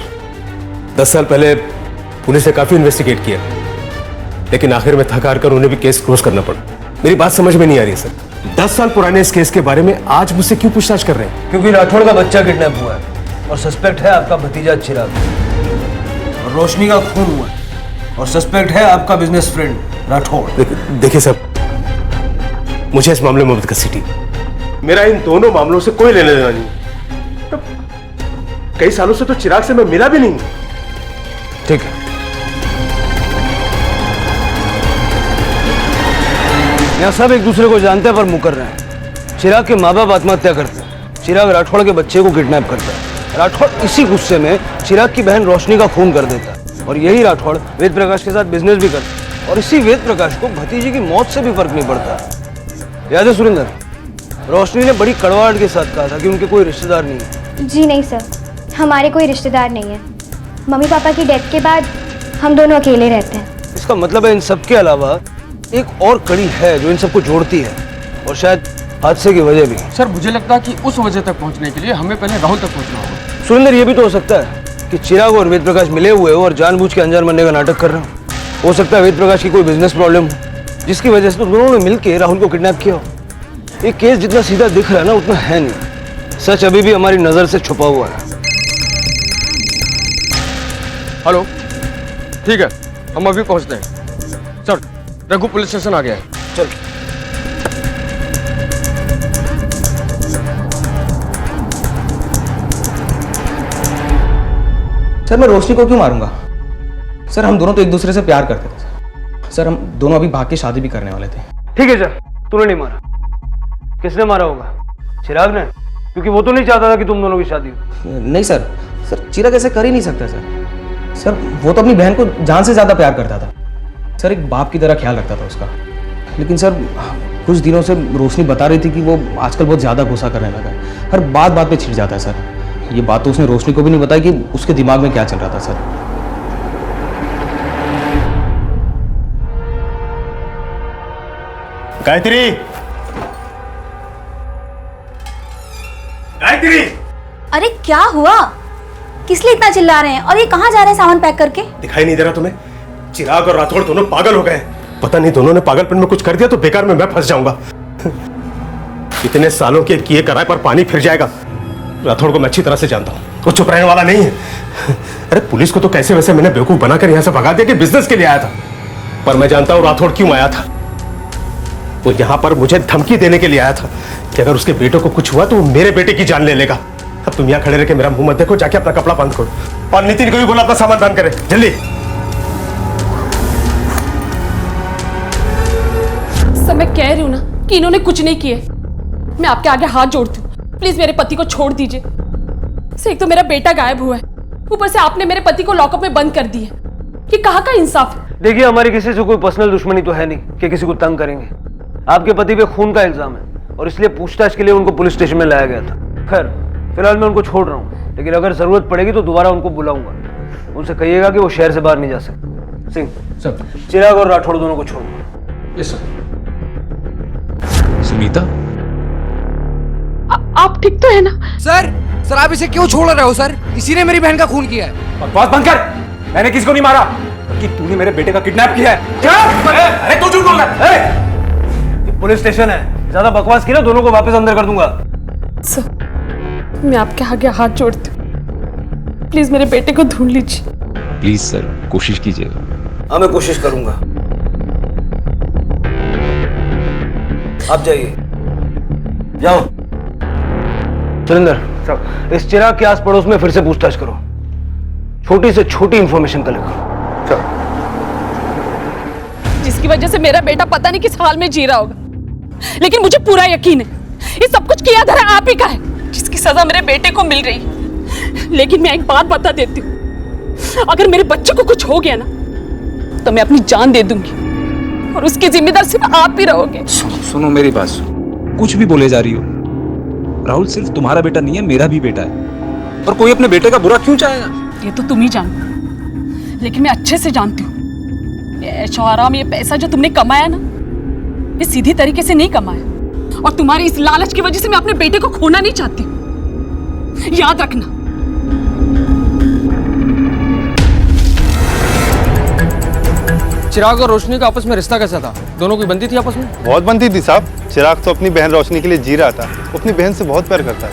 10 साल पहले पुलिस ने काफी इन्वेस्टिगेट किया, लेकिन आखिर में थक हार कर उन्हें भी केस क्लोज करना पड़ा। मेरी बात समझ में नहीं आ रही है सर। 10 साल पुराने इस केस के बारे में आज मुझसे क्यों पूछताछ कर रहे हैं? क्योंकि राठौड़ का बच्चा किडनैप हुआ है और सस्पेक्ट है आपका भतीजा चिराग, और रोशनी का खून हुआ है और सस्पेक्ट है आपका बिजनेस फ्रेंड राठौड़। देखिए साहब, मुझे इस मामले में मत घसीटिए। मेरा इन दोनों मामलों से कोई लेना देना नहीं। कई सालों से तो चिराग से मैं मिला भी नहीं। ठीक है, यहाँ सब एक दूसरे को जानते हैं पर मुकर रहे हैं। चिराग के माँ बाप आत्महत्या करते हैं, चिराग राठौड़ के बच्चे को किडनैप करता है। राठौड़ इसी गुस्से में चिराग की बहन रोशनी का खून कर देता है और यही राठौड़ वेद प्रकाश के साथ बिजनेस भी करता है और इसी वेद प्रकाश को भतीजी की मौत से भी फर्क नहीं पड़ता। याद है सुरेंद्र, रोशनी ने बड़ी कड़वाहट के साथ कहा था कि उनके कोई रिश्तेदार नहीं है। जी नहीं सर, हमारे कोई रिश्तेदार नहीं है। मम्मी पापा की डेथ के बाद हम दोनों अकेले रहते हैं। इसका मतलब है इन सब के अलावा एक और कड़ी है जो इन सबको जोड़ती है, और शायद हादसे की वजह भी। सर मुझे लगता है कि उस वजह तक पहुंचने के लिए हमें पहले राहुल तक पहुंचना होगा। सुरेंद्र, ये भी तो हो सकता है कि चिराग और वेद प्रकाश मिले हुए हो और जानबूझ के अनजान बनने का नाटक कर रहे हो। सकता है वेद प्रकाश की कोई बिजनेस प्रॉब्लम हो जिसकी वजह से तो दोनों ने मिलकर राहुल को किडनैप किया हो। ये केस जितना सीधा दिख रहा है ना उतना है नहीं। सच अभी भी हमारी नजर से छुपा हुआ है। हेलो, ठीक है, हम अभी पहुंचते हैं। सर, रघु पुलिस स्टेशन आ गया है। चल। सर मैं रोशनी को क्यों मारूंगा? सर हम दोनों तो एक दूसरे से प्यार करते थे। सर हम दोनों अभी भाग के शादी भी करने वाले थे। ठीक है सर, तूने नहीं मारा। किसने मारा होगा? चिराग ने, क्योंकि वो तो नहीं चाहता था कि तुम दोनों की शादी हो। नहीं सर, सर चिराग ऐसे कर ही नहीं सकता सर। सर वो तो अपनी बहन को जान से ज्यादा प्यार करता था सर, एक बाप की तरह ख्याल रखता था उसका। लेकिन सर कुछ दिनों से रोशनी बता रही थी कि वो आजकल बहुत ज़्यादा गुस्सा करने लगा है, हर बात बात पे छिड़ जाता है सर। ये बात तो उसने रोशनी को भी नहीं बताई कि उसके दिमाग में क्या चल रहा था सर। गायत्री, गायत्री! अरे क्या हुआ? किस लिए इतना चिल्ला रहे हैं और ये कहाँ जा रहे हैं सामान पैक करके? दिखाई नहीं दे रहा तुम्हें? चिराग और राठौड़ दोनों पागल हो गए। पता नहीं दोनों ने पागलपन में कुछ कर दिया तो बेकार में मैं फंस जाऊंगा। इतने सालों के किए कराए पर पानी फिर जाएगा। राठौड़ को मैं अच्छी तरह से जानता हूँ, वो चुप रहने वाला नहीं है। अरे पुलिस को तो कैसे वैसे मैंने बेवकूफ बनाकर यहाँ से भगा दिया कि बिजनेस के लिए आया था, पर मैं जानता हूँ राठौड़ क्यों आया था। वो यहाँ पर मुझे धमकी देने के लिए आया था कि अगर उसके बेटे को कुछ हुआ तो वो मेरे बेटे की जान ले लेगा। अब तुम यहाँ खड़े रह के मेरा मुंह मत देखो, जाके अपना कपड़ा बंद करो और नितिन को भी बोला अपना सामान बंद करे जल्दी। सब मैं कह रही हूँ ना कि इन्होंने कुछ नहीं किए। मैं आपके आगे हाथ जोड़ती हूँ, प्लीज मेरे पति को छोड़ दीजिए। एक तो मेरा बेटा गायब हुआ है, ऊपर से आपने मेरे पति को लॉकअप में बंद कर दिया। ये कहाँ का इंसाफ है? देखिए, हमारी किसी से कोई पर्सनल दुश्मनी तो है नहीं कि किसी को तंग करेंगे। आपके पति पे खून का इल्जाम है और इसलिए पूछताछ के लिए उनको पुलिस स्टेशन में लाया गया था। खैर फिलहाल मैं उनको छोड़ रहा हूँ, लेकिन अगर जरूरत पड़ेगी तो दोबारा उनको बुलाऊंगा। उनसे कहिएगा कि वो शहर से बाहर नहीं जा सकते। सिंह सर, चिराग और राठौड़ दोनों को छोड़ दो। Yes sir. सुनीता, आप ठीक तो है ना? सर आप इसे क्यों छोड़ रहे हो सर? इसी ने मेरी बहन का खून किया है। बकवास बंद कर। मैंने किसी को नहीं मारा, बल्कि तूने मेरे बेटे का किडनैप किया है। क्या? अरे तू झूठ बोल रहा है। पुलिस स्टेशन है, ज्यादा बकवास की ना दोनों को वापस अंदर कर दूंगा। सर, मैं आपके आगे हाथ जोड़ती हूँ, प्लीज मेरे बेटे को ढूंढ लीजिए। प्लीज सर, कोशिश कीजिएगा। हाँ मैं कोशिश करूंगा। आप जाइए, जाओ। सुरेंद्र, इस चिराग के आस पड़ोस में फिर से पूछताछ करो, छोटी से छोटी इंफॉर्मेशन कलेक्ट करो। चलो। जिसकी वजह से मेरा बेटा पता नहीं किस हाल में जी रहा होगा, लेकिन मुझे पूरा यकीन है ये सब कुछ किया धरा आप ही का है, जिसकी सजा मेरे बेटे को मिल रही है। लेकिन मैं एक बात बता देती हूँ, अगर मेरे बच्चे को कुछ हो गया ना तो मैं अपनी जान दे दूंगी और उसकी जिम्मेदार सिर्फ आप ही रहोगे। सुनो मेरी बात, सुनो। कुछ भी बोले जा रही हो, राहुल सिर्फ तुम्हारा बेटा नहीं है, मेरा भी बेटा है। और कोई अपने बेटे का बुरा क्यों चाहेगा? ये तो तुम ही जानते, लेकिन मैं अच्छे से जानती हूँ ये ऐशो आराम, ये पैसा जो तुमने कमाया ना, ये सीधी तरीके से नहीं कमाया, और तुम्हारी इस लालच की वजह से मैं अपने बेटे को खोना नहीं चाहती। याद रखना। चिराग और रोशनी का आपस में रिश्ता कैसा था? दोनों की बनती थी आपस में? बहुत बनती थी साहब। चिराग तो अपनी बहन रोशनी के लिए जी रहा था। वो अपनी बहन से बहुत प्यार करता है।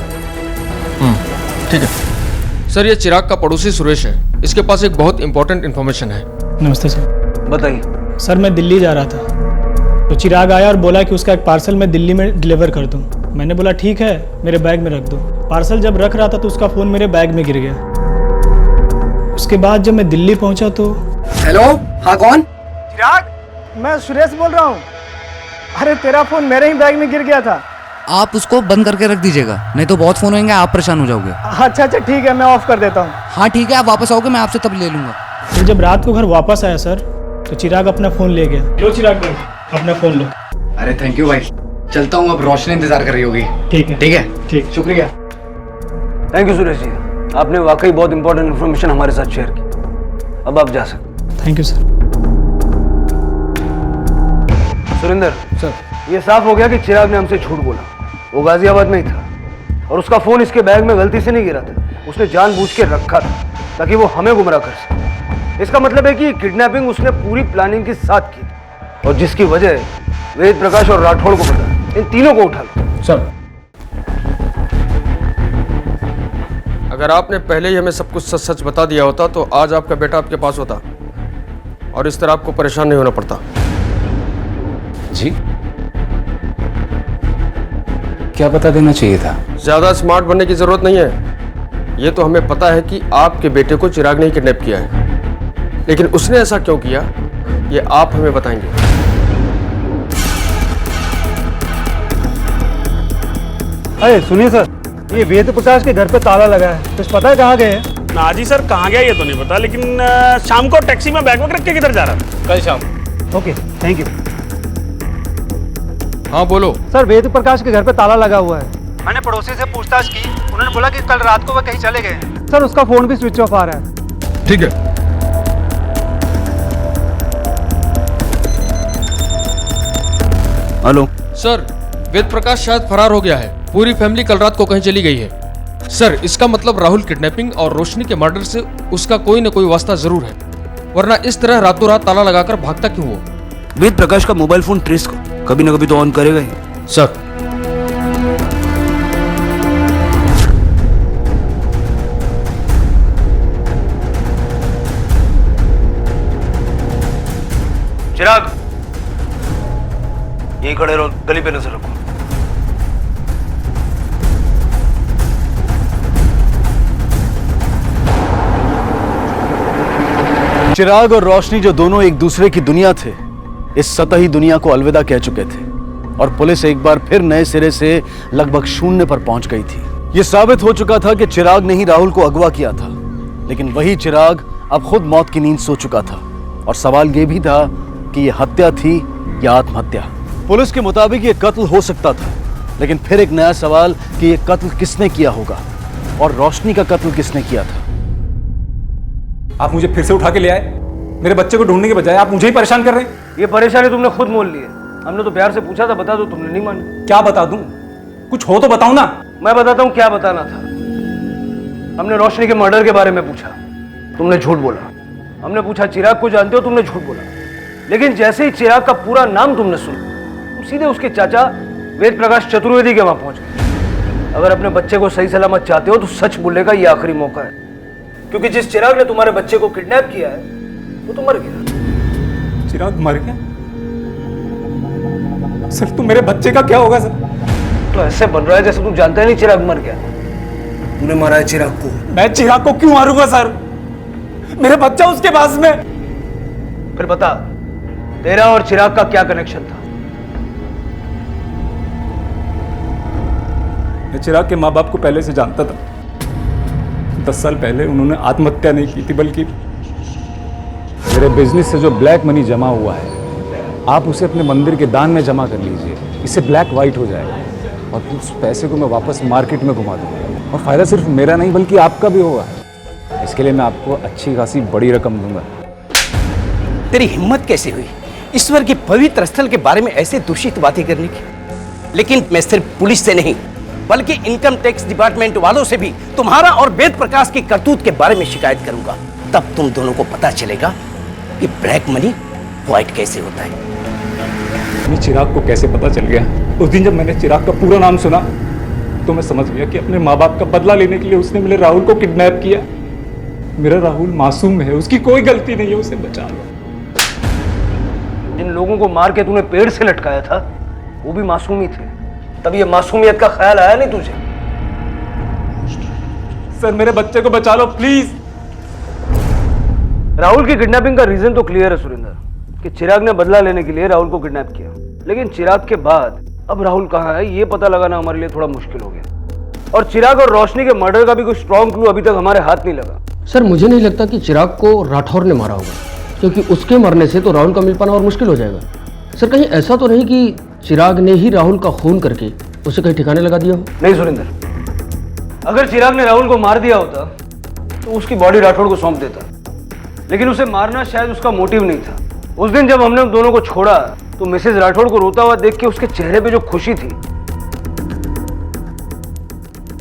ठीक है सर, ये चिराग का पड़ोसी सुरेश है। इसके पास एक बहुत इंपॉर्टेंट इन्फॉर्मेशन है। नमस्ते सर। बताइए। सर मैं दिल्ली जा रहा था तो चिराग आया और बोला कि उसका एक पार्सल मैं दिल्ली में डिलीवर कर दूं। मैंने बोला ठीक है, मेरे बैग में रख दो। पार्सल जब रख रहा था तो उसका फ़ोन मेरे बैग में गिर गया। उसके बाद जब मैं दिल्ली पहुंचा तो हेलो, हाँ कौन? चिराग, मैं सुरेश बोल रहा हूँ। अरे तेरा फ़ोन मेरे ही बैग में गिर गया था। आप उसको बंद करके रख दीजिएगा, नहीं तो बहुत फोन होंगे, आप परेशान हो जाओगे। अच्छा ठीक है, मैं ऑफ कर देता हूँ। हाँ ठीक है, आप वापस आओगे, मैं आपसे तब ले लूंगा। फिर जब रात को घर वापस आया सर तो चिराग अपना फ़ोन ले गया। लो चिराग भाई, अपना फ़ोन लो। अरे थैंक यू भाई, चलता हूँ, अब रोशनी इंतजार कर रही होगी। ठीक है ठीक है, ठीक, शुक्रिया। थैंक यू सुरेश जी, आपने वाकई बहुत इंपॉर्टेंट इन्फॉर्मेशन हमारे साथ शेयर की। अब आप जा सकते। Thank you sir. Surendra sir, ये साफ हो गया कि चिराग ने हमसे झूठ बोला। वो गाजियाबाद में ही था और उसका फोन इसके बैग में गलती से नहीं गिरा था। उसने जानबूझ के रखा था ताकि वो हमें गुमराह कर सके। इसका मतलब है कि किडनैपिंग उसने पूरी प्लानिंग के साथ की थी और जिसकी वजह वेद प्रकाश और राठौड़ को पता। इन तीनों को उठा लो। सर, अगर आपने पहले ही हमें सब कुछ सच सच बता दिया होता तो आज आपका बेटा आपके पास होता और इस तरह आपको परेशान नहीं होना पड़ता। जी, क्या बता देना चाहिए था? ज्यादा स्मार्ट बनने की जरूरत नहीं है। ये तो हमें पता है कि आपके बेटे को चिराग ने ही किडनैप किया है, लेकिन उसने ऐसा क्यों किया ये आप हमें बताएंगे। अरे सुनिए सर, ये वेद प्रकाश के घर पे ताला लगा है, कुछ पता है कहाँ गए हैं? ना जी सर, कहाँ गया ये तो नहीं पता, लेकिन शाम को टैक्सी में बैग रख के किधर जा रहा था? कल शाम। Okay, thank you. हाँ बोलो। सर, वेद प्रकाश के घर पे ताला लगा हुआ है। मैंने पड़ोसी से पूछताछ की, उन्होंने बोला कि कल रात को वह कहीं चले गए। सर, उसका फोन भी स्विच ऑफ आ रहा है। ठीक है। हेलो सर, वेद प्रकाश शायद फरार हो गया है। पूरी फैमिली कल रात को कहीं चली गई है। सर, इसका मतलब राहुल किडनैपिंग और रोशनी के मर्डर से उसका कोई न कोई वास्ता जरूर है, वरना इस तरह रातों रात ताला लगाकर भागता क्यों वो? वेद प्रकाश का मोबाइल फोन ट्रेस कभी ना कभी तो ऑन करेगा ही। सर, चिराग, यहीं खड़े रहो, गली पे नजर रखो। चिराग और रोशनी जो दोनों एक दूसरे की दुनिया थे, इस सतही दुनिया को अलविदा कह चुके थे और पुलिस एक बार फिर नए सिरे से लगभग शून्य पर पहुंच गई थी। यह साबित हो चुका था कि चिराग ने ही राहुल को अगवा किया था, लेकिन वही चिराग अब खुद मौत की नींद सो चुका था और सवाल यह भी था कि यह हत्या थी या आत्महत्या। पुलिस के मुताबिक यह कत्ल हो सकता था, लेकिन फिर एक नया सवाल कि यह कत्ल किसने किया होगा और रोशनी का कत्ल किसने किया था। आप मुझे फिर से उठा के ले आए। मेरे बच्चे को ढूंढने के बजाय आप मुझे ही परेशान कर रहे हैं। ये परेशानी तुमने खुद मोल ली है। हमने तो प्यार से पूछा था, बता दो, तुमने नहीं मानी। क्या बता दूं? कुछ हो तो बताओ ना। मैं बताता हूँ क्या बताना था। हमने रोशनी के मर्डर के बारे में पूछा, तुमने झूठ बोला। हमने पूछा चिराग को जानते हो, तुमने झूठ बोला। लेकिन जैसे ही चिराग का पूरा नाम तुमने सुना, तुम सीधे उसके चाचा वेद प्रकाश चतुर्वेदी के वहां पहुंच गए। अगर अपने बच्चे को सही सलामत चाहते हो तो सच बोलने का ये आखिरी मौका है, क्योंकि जिस चिराग ने तुम्हारे बच्चे को किडनैप किया है वो तो मर गया। चिराग मर गया? सर, तो मेरे बच्चे का क्या होगा सर? तो ऐसे बन रहा है जैसे तुम जानते नहीं चिराग मर गया। तूने मारा है चिराग को। मैं चिराग को क्यों मारूंगा सर? मेरा बच्चा उसके पास में। फिर बता, तेरा और चिराग का क्या कनेक्शन था? मैं चिराग के माँ बाप को पहले से जानता था। 10 साल पहले उन्होंने आत्महत्या नहीं की थी, बल्कि मेरे बिजनेस से जो ब्लैक मनी जमा हुआ है, आप उसे अपने मंदिर के दान में जमा कर लीजिए। इससे ब्लैक वाइट हो जाएगा और फिर उस पैसे को मैं वापस मार्केट में घुमा दूंगा और फायदा सिर्फ मेरा नहीं बल्कि आपका भी होगा। इसके लिए मैं आपको अच्छी खासी बड़ी रकम दूंगा। तेरी हिम्मत कैसे हुई ईश्वर के पवित्र स्थल के बारे में ऐसे दूषित बातें करने की? लेकिन मैं सिर्फ पुलिस से नहीं बल्कि इनकम टैक्स डिपार्टमेंट वालों से भी तुम्हारा और वेद प्रकाश की करतूत के बारे में शिकायत करूंगा। तब तुम दोनों को पता चलेगा कि ब्लैक मनी अवॉइड कैसे होता है। मैं चिराग को कैसे पता चल गया? उस दिन जब मैंने चिराग का पूरा नाम सुना तो मैं समझ गया कि अपने माँ बाप का बदला लेने के लिए उसने मेरे राहुल को किडनैप किया। मेरा राहुल मासूम है, उसकी कोई गलती नहीं है, उसे बचा लो। जिन लोगों को मार के तूने पेड़ से लटकाया था वो भी मासूम ही थे, तब ये मासूमियत का ख्याल आया नहीं तुझे? सर मेरे बच्चे को बचा लो प्लीज। राहुल की किडनैपिंग का रीजन तो क्लियर है सुरेंद्र, कि चिराग ने बदला लेने के लिए राहुल को किडनैप किया। लेकिन चिराग के बाद अब राहुल कहाँ है ये पता लगाना हमारे लिए थोड़ा मुश्किल हो गया। और चिराग और रोशनी के मर्डर का भी कोई स्ट्रॉन्ग क्लू अभी तक हमारे हाथ नहीं लगा। सर मुझे नहीं लगता कि चिराग को राठौर ने मारा होगा, क्योंकि उसके मरने से तो राहुल का मिल पाना और मुश्किल हो जाएगा। सर कहीं ऐसा तो नहीं कि चिराग ने ही राहुल का खून करके उसे कहीं ठिकाने लगा दिया हो? नहीं सुरेंद्र, अगर चिराग ने राहुल को मार दिया होता तो उसकी बॉडी राठौड़ को सौंप देता, लेकिन उसे मारना शायद उसका मोटिव नहीं था। उस दिन जब हमने उन दोनों को छोड़ा तो मिसेज राठौड़ को रोता हुआ देख के उसके चेहरे पे जो खुशी थी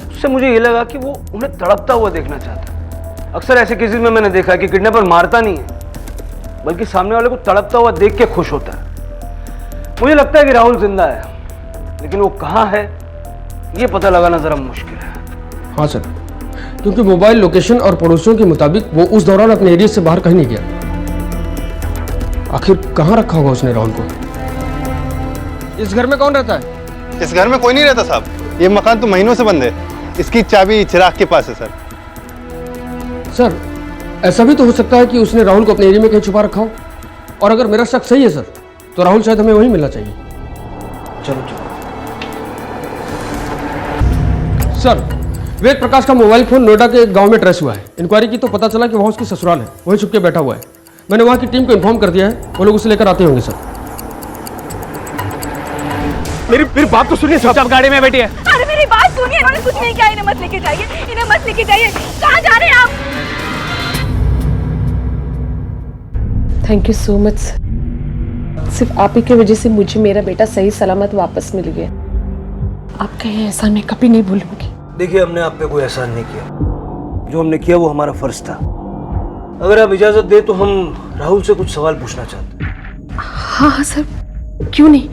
उससे मुझे ये लगा कि वो उन्हें तड़पता हुआ देखना चाहता। अक्सर ऐसे केसेस में मैंने देखा है कि किडनैपर मारता नहीं है बल्कि सामने वाले को तड़पता हुआ देख के खुश होता है। मुझे लगता है कि राहुल जिंदा है, लेकिन वो कहाँ है ये पता लगाना जरा मुश्किल है। हाँ सर, क्योंकि मोबाइल लोकेशन और पड़ोसियों के मुताबिक वो उस दौरान अपने एरिया से बाहर कहीं नहीं गया। आखिर कहाँ रखा होगा उसने राहुल को? इस घर में कौन रहता है? इस घर में कोई नहीं रहता साहब, ये मकान तो महीनों से बंद है। इसकी चाबी चिराग के पास है सर। सर ऐसा भी तो हो सकता है कि उसने राहुल को अपने एरिया में कहीं छुपा रखा हो, और अगर मेरा शक सही है सर तो राहुल शायद हमें वहीं मिलना चाहिए। चलो चलो। सर वेद प्रकाश का मोबाइल फोन नोएडा के एक गांव में ट्रेस हुआ है। इंक्वायरी की तो पता चला कि वहाँ उसकी ससुराल है, वहीं छुप के बैठा हुआ है। मैंने वहाँ की टीम को इन्फॉर्म कर दिया है, वो लोग उसे लेकर आते होंगे सर। मेरी बात तो सुनिए, सब गाड़ी में बैठी है। अरे मेरी बात सुनिए, इन्होंने कुछ नहीं किया, इन्हें मत लेके जाइए, इन्हें मत लेके जाइए। कहाँ जा रहे हैं आप? Thank you so much. सिर्फ आप ही की वजह से मुझे मेरा बेटा सही सलामत वापस मिल गया। आपका ये एहसान मैं कभी नहीं भूलूंगी। देखिए हमने आप पे कोई एहसान नहीं किया, जो हमने किया वो हमारा फर्ज था। अगर आप इजाजत दे तो हम राहुल से कुछ सवाल पूछना चाहते हैं। हाँ हाँ सर, क्यों नहीं,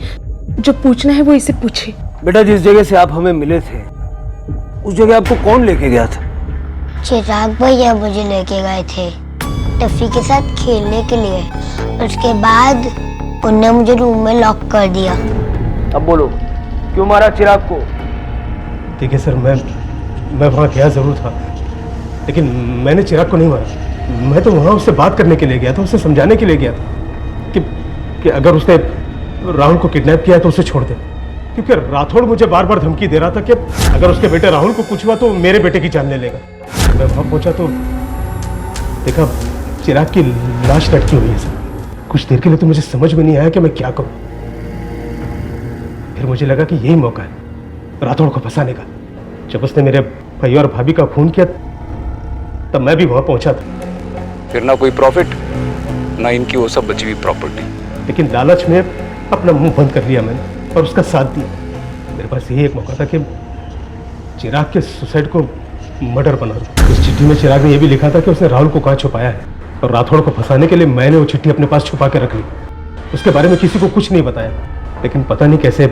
जो पूछना है वो इसे पूछिए। बेटा जिस जगह से आप हमें मिले थे उस जगह आपको कौन लेके गया था? चिराग भैया मुझे लेके गए थे टफी के साथ खेलने के लिए। उसके बाद उन्होंने मुझे रूम में लॉक कर दिया। अब बोलो क्यों मारा चिराग को? देखिए सर, मैं वहाँ गया जरूर था, लेकिन मैंने चिराग को नहीं मारा। मैं तो वहाँ उससे बात करने के लिए गया था, उसे समझाने के लिए गया था कि अगर उसने राहुल को किडनैप किया तो उसे छोड़ दे। क्योंकि राठौड़ मुझे बार बार धमकी दे रहा था कि अगर उसके बेटे राहुल को कुछ हुआ तो मेरे बेटे की जान ले लेगा। मैं वहाँ पहुँचा तो देखा चिराग की लाश लटकी हुई है सर। कुछ देर के लिए तो मुझे समझ में नहीं आया कि मैं क्या करूँ। फिर मुझे लगा कि यही मौका है राठौड़ को फंसाने का। जब उसने मेरे भाई और भाभी का खून किया तब मैं भी वहाँ पहुँचा था। फिर ना कोई प्रॉफिट ना इनकी वो सब बची हुई प्रॉपर्टी। लेकिन लालच में अपना मुंह बंद कर लिया मैंने और उसका साथ दिया। मेरे पास यही एक मौका था कि चिराग के सुसाइड को मर्डर बना दूं। इस चिट्ठी में चिराग ने यह भी लिखा था कि उसने राहुल को कहाँ छुपाया है, और राठौड़ को फंसाने के लिए मैंने वो चिट्ठी अपने पास छुपा के रख ली। उसके बारे में किसी को कुछ नहीं बताया, लेकिन पता नहीं कैसे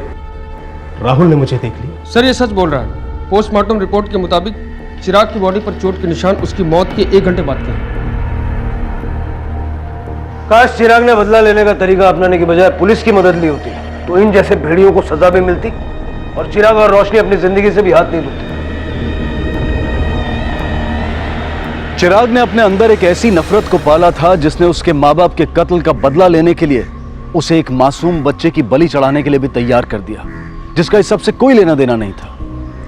राहुल ने मुझे देख लिया। सर ये सच बोल रहा है। पोस्टमार्टम रिपोर्ट के मुताबिक चिराग की बॉडी पर चोट के निशान उसकी मौत के 1 घंटे बाद के हैं। काश चिराग ने बदला लेने का तरीका अपनाने की बजाय पुलिस की मदद ली होती तो इन जैसे भेड़ियों को सजा भी मिलती और चिराग और रोशनी अपनी जिंदगी से भी हाथ नहीं धोते। चिराग ने अपने अंदर एक ऐसी नफरत को पाला था जिसने उसके माँ बाप के कत्ल का बदला लेने के लिए उसे एक मासूम बच्चे की बलि चढ़ाने के लिए भी तैयार कर दिया, जिसका इस सबसे कोई लेना देना नहीं था।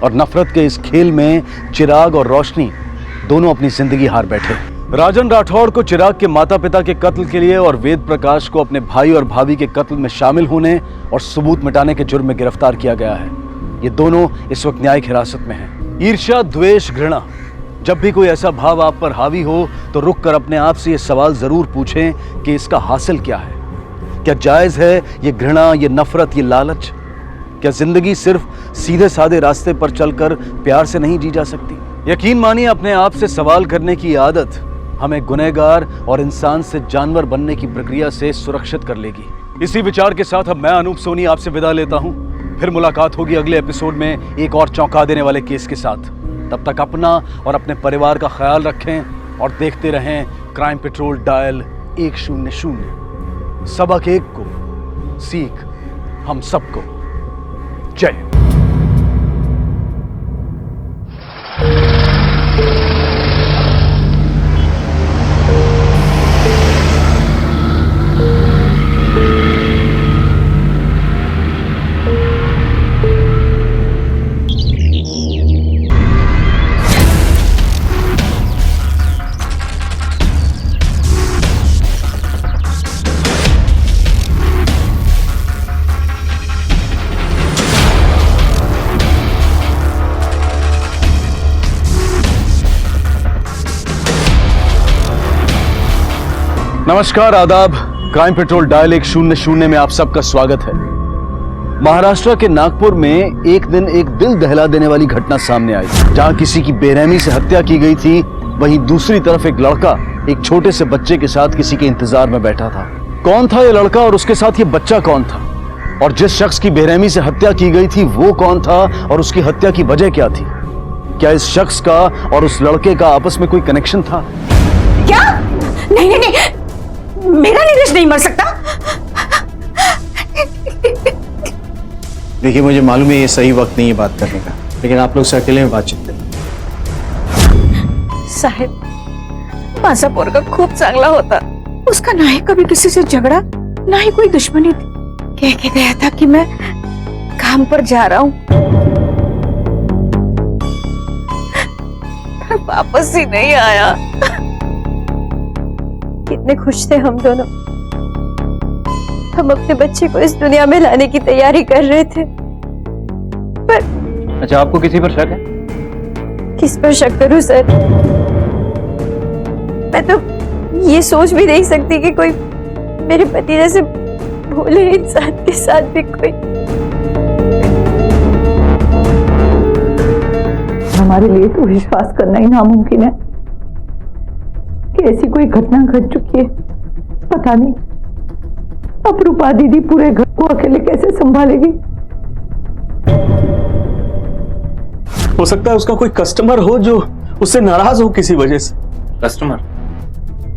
और नफरत के इस खेल में चिराग और रोशनी दोनों अपनी जिंदगी हार बैठे। राजन राठौड़ को चिराग के माता पिता के कत्ल के लिए और वेद प्रकाश को अपने भाई और भाभी के कत्ल में शामिल होने और सबूत मिटाने के जुर्म में गिरफ्तार किया गया है। ये दोनों इस वक्त न्यायिक हिरासत में हैं। ईर्ष्या, द्वेष, घृणा, जब भी कोई ऐसा भाव आप पर हावी हो तो रुक कर अपने आप से ये सवाल जरूर पूछें कि इसका हासिल क्या है। क्या जायज है ये घृणा, ये नफरत, ये लालच? क्या जिंदगी सिर्फ सीधे साधे रास्ते पर चलकर प्यार से नहीं जी जा सकती? यकीन मानिए अपने आप से सवाल करने की आदत हमें गुनहगार और इंसान से जानवर बनने की प्रक्रिया से सुरक्षित कर लेगी। इसी विचार के साथ अब मैं अनूप सोनी आपसे विदा लेता हूं। फिर मुलाकात होगी अगले एपिसोड में एक और चौंका देने वाले केस के साथ। तब तक अपना और अपने परिवार का ख्याल रखें और देखते रहें क्राइम पेट्रोल डायल 100। सबक एक को, सीख हम सबको। जय। नमस्कार, आदाब। क्राइम पेट्रोल डायल 100 में आप सबका स्वागत है। महाराष्ट्र के नागपुर में एक दिन एक दिल दहला देने वाली घटना सामने आई, जहां किसी की बेरहमी से हत्या की गई थी। वहीं दूसरी तरफ एक लड़का एक छोटे से बच्चे के साथ किसी के इंतजार में बैठा था। कौन था ये लड़का और उसके साथ ये बच्चा कौन था, और जिस शख्स की बेरहमी से हत्या की गई थी वो कौन था और उसकी हत्या की वजह क्या थी? क्या इस शख्स का और उस लड़के का आपस में कोई कनेक्शन था? क्या? नहीं नहीं नहीं, मेरा नीलेश नहीं मर सकता। देखिए, मुझे मालूम है ये सही वक्त नहीं है बात करने का, लेकिन आप लोग से अकेले में बातचीत करें। साहेब, माझा पोरगा खूप चांगला होता। उसका ना ही कभी किसी से झगड़ा, ना ही कोई दुश्मनी थी। कह के गया था कि मैं काम पर जा रहा हूँ, पर वापस ही नहीं आया। कितने खुश थे हम दोनों। हम अपने बच्चे को इस दुनिया में लाने की तैयारी कर रहे थे, पर अच्छा, आपको किसी पर शक है? किस पर शक करूं सर? मैं तो ये सोच भी नहीं सकती कि कोई मेरे पति जैसे भोले इंसान के साथ भी कोई। हमारे लिए तो विश्वास करना ही नामुमकिन है कि ऐसी कोई घटना घट चुकी है। पता नहीं अब रूपा दीदी पूरे घर को अकेले कैसे संभालेगी। हो सकता है उसका कोई कस्टमर हो जो उससे नाराज हो किसी वजह से। कस्टमर?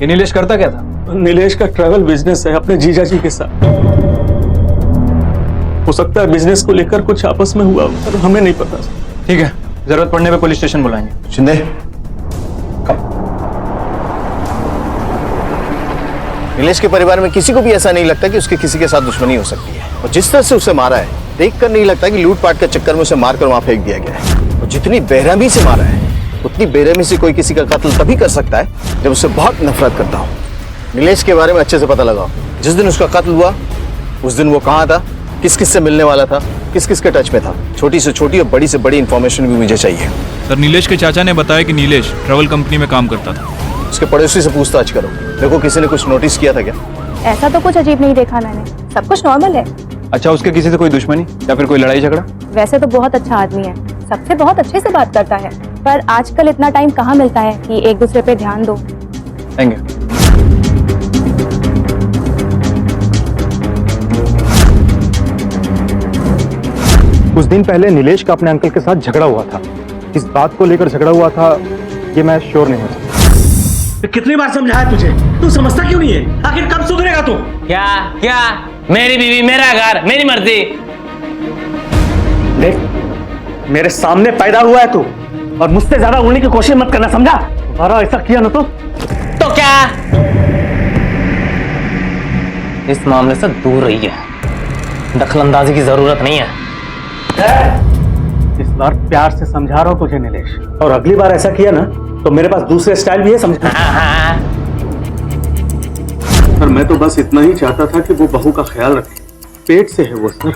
ये नीलेश करता क्या था? नीलेश का ट्रैवल बिजनेस है अपने जीजा जी के साथ। हो सकता है बिजनेस को लेकर कुछ आपस में हुआ, पर हमें नहीं पता। ठीक है, जरूरत पड़ने पे पुलिस स्टेशन बुलाएंगे। शिंदे, नीलेश के परिवार में किसी को भी ऐसा नहीं लगता कि उसके किसी के साथ दुश्मनी हो सकती है, और जिस तरह से उसे मारा है देखकर नहीं लगता कि लूटपाट के चक्कर में उसे मारकर वहां फेंक दिया गया है। और जितनी बेरहमी से मारा है, उतनी बेरहमी से कोई किसी का कत्ल तभी कर सकता है जब उससे बहुत नफरत करता हो। नीलेश के बारे में अच्छे से पता लगाओ। जिस दिन उसका कत्ल हुआ उस दिन वो कहाँ था, किस किस से मिलने वाला था, किस किस के टच में था। छोटी से छोटी और बड़ी से बड़ी इंफॉर्मेशन भी मुझे चाहिए। सर, नीलेश के चाचा ने बताया कि नीलेश ट्रैवल कंपनी में काम करता था। उसके पड़ोसी से पूछताछ करो, देखो किसी ने कुछ नोटिस किया था क्या। ऐसा तो कुछ अजीब नहीं देखा मैंने, सब कुछ नॉर्मल है। अच्छा, उसके किसी से कोई दुश्मनी या फिर कोई लड़ाई झगड़ा? वैसे तो बहुत अच्छा आदमी है, सबसे बहुत अच्छे से बात करता है, पर आजकल इतना टाइम कहाँ मिलता है कि एक दूसरे पे ध्यान दो। कुछ दिन पहले नीलेश का अपने अंकल के साथ झगड़ा हुआ था। किस बात को लेकर झगड़ा हुआ था ये मैं श्योर नहीं हूँ। कितनी बार समझाया तुझे, तू समझता क्यों नहीं है? आखिर कब सुधरेगा तू? क्या क्या? मेरी बीवी, मेरा घर, मेरी मर्जी। देख, मेरे सामने पैदा हुआ है तू, और मुझसे ज्यादा उड़ने की कोशिश मत करना, समझा? दोबारा ऐसा किया ना तो क्या? इस मामले से दूर रही है, दखलंदाजी की जरूरत नहीं है। इस बार प्यार से समझा रहा हूं तुझे नीलेश, और अगली बार ऐसा किया ना तो मेरे पास दूसरे स्टाइल भी है, समझा? पर मैं तो बस इतना ही चाहता था कि वो बहू का ख्याल रखे। पेट से है वो सर,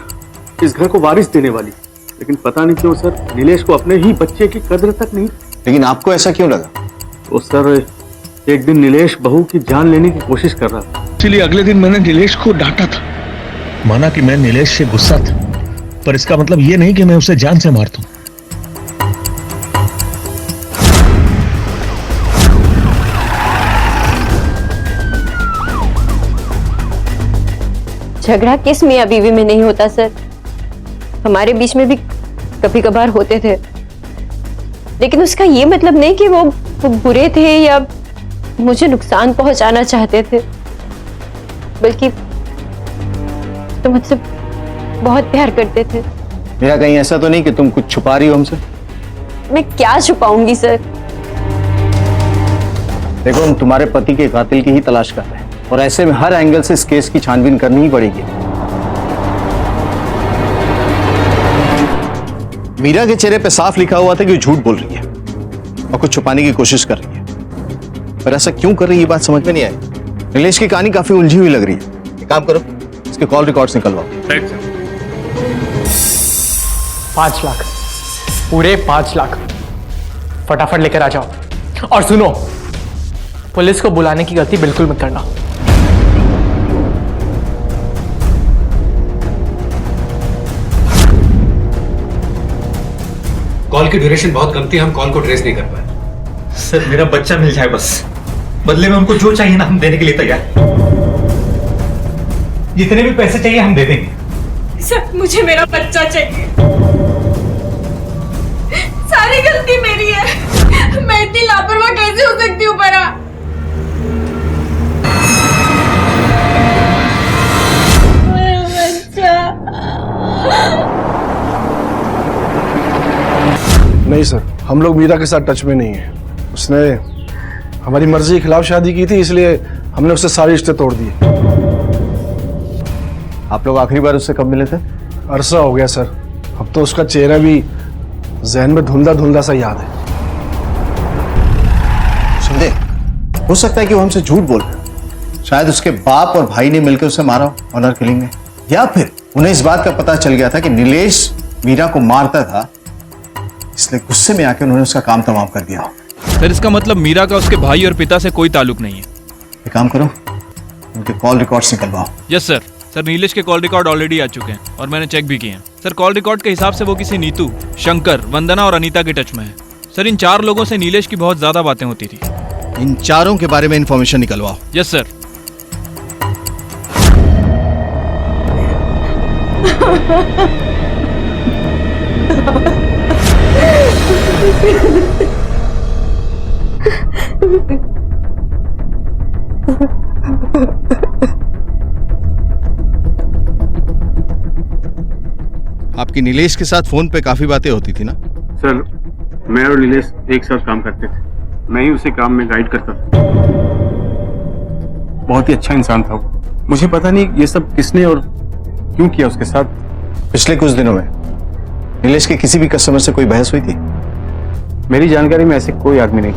इस घर को वारिस देने वाली, लेकिन पता नहीं क्यों सर नीलेश को अपने ही बच्चे की कद्र तक नहीं। लेकिन आपको ऐसा क्यों लगा? तो सर एक दिन नीलेश बहू की जान लेने की कोशिश कर रहा था, इसलिए अगले दिन मैंने नीलेश को डांटा था। माना कि मैं नीलेश से गुस्सा था, पर इसका मतलब ये नहीं कि मैं उसे जान से मार दूं। झगड़ा किस मियाँ बीवी में नहीं होता सर। हमारे बीच में भी कभी कभार होते थे, लेकिन उसका ये मतलब नहीं कि वो बुरे थे या मुझे नुकसान पहुंचाना चाहते थे, बल्कि तो मुझसे बहुत प्यार करते थे। मेरा कहीं ऐसा तो नहीं कि तुम कुछ छुपा रही हो हमसे? मैं क्या छुपाऊंगी सर? देखो, हम तुम्हारे पति के कातिल की ही तलाश कर रहे हैं और ऐसे में हर एंगल से इस केस की छानबीन करनी ही पड़ेगी। मीरा के चेहरे पे साफ लिखा हुआ था कि वो झूठ बोल रही है और कुछ छुपाने की कोशिश कर रही है, पर ऐसा क्यों कर रही है ये बात समझ में नहीं आई। नीलेश की कहानी काफी उलझी हुई लग रही है। एक काम करो, इसके कॉल रिकॉर्ड्स निकलवाओ। 5 लाख, पूरे 5 लाख फटाफट लेकर आ जाओ। और सुनो, पुलिस को बुलाने की गलती बिल्कुल मत करना। कॉल की ड्यूरेशन बहुत कम थी, हम कॉल को ट्रेस नहीं कर पाए। सर मेरा बच्चा मिल जाए बस, बदले में उनको जो चाहिए ना हम देने के लिए तैयार। जितने भी पैसे चाहिए हम दे देंगे। सर मुझे मेरा बच्चा चाहिए। सारी गलती मेरी है, मैं इतनी लापरवाह कैसे हो सकती हूँ बड़ा? नहीं सर, हम लोग मीरा के साथ टच में नहीं है। उसने हमारी मर्जी के खिलाफ शादी की थी, इसलिए हमने उससे सारे रिश्ते तोड़ दिए। आप लोग आखिरी बार उससे कब मिले थे? अरसा हो गया सर, अब तो उसका चेहरा भी जहन में धुंधला धुंधला सा याद है। सुनते, हो सकता है कि वो हमसे झूठ बोल रहे हैं। शायद उसके बाप और भाई ने मिलकर उसे मारा ऑनर किलिंग में, या फिर उन्हें इस बात का पता चल गया था कि नीलेश मीरा को मारता था, इसलिए गुस्से में आकर उन्होंने उसका काम तमाम कर दिया। सर इसका मतलब मीरा का उसके भाई और पिता से कोई ताल्लुक नहीं है। एक काम करो, उनके कॉल रिकॉर्ड्स निकलवाओ। Yes sir. सर नीलेश के कॉल रिकॉर्ड ऑलरेडी आ चुके हैं और मैंने चेक भी किए हैं। सर कॉल रिकॉर्ड के हिसाब से वो किसी नीतू, शंकर, वंदना और अनीता के टच में है। सर इन 4 लोगों से नीलेश की बहुत ज्यादा बातें होती थी। इन चारों के बारे में इंफॉर्मेशन निकलवाओ। Yes sir. आपकी नीलेश के साथ फोन पे काफी बातें होती थी ना? सर, मैं और नीलेश एक साथ काम करते थे, मैं ही उसे काम में गाइड करता था। बहुत ही अच्छा इंसान था वो। मुझे पता नहीं ये सब किसने और क्यों किया उसके साथ। पिछले कुछ दिनों में नीलेश के किसी भी कस्टमर से कोई बहस हुई थी? मेरी जानकारी में ऐसे कोई आदमी नहीं।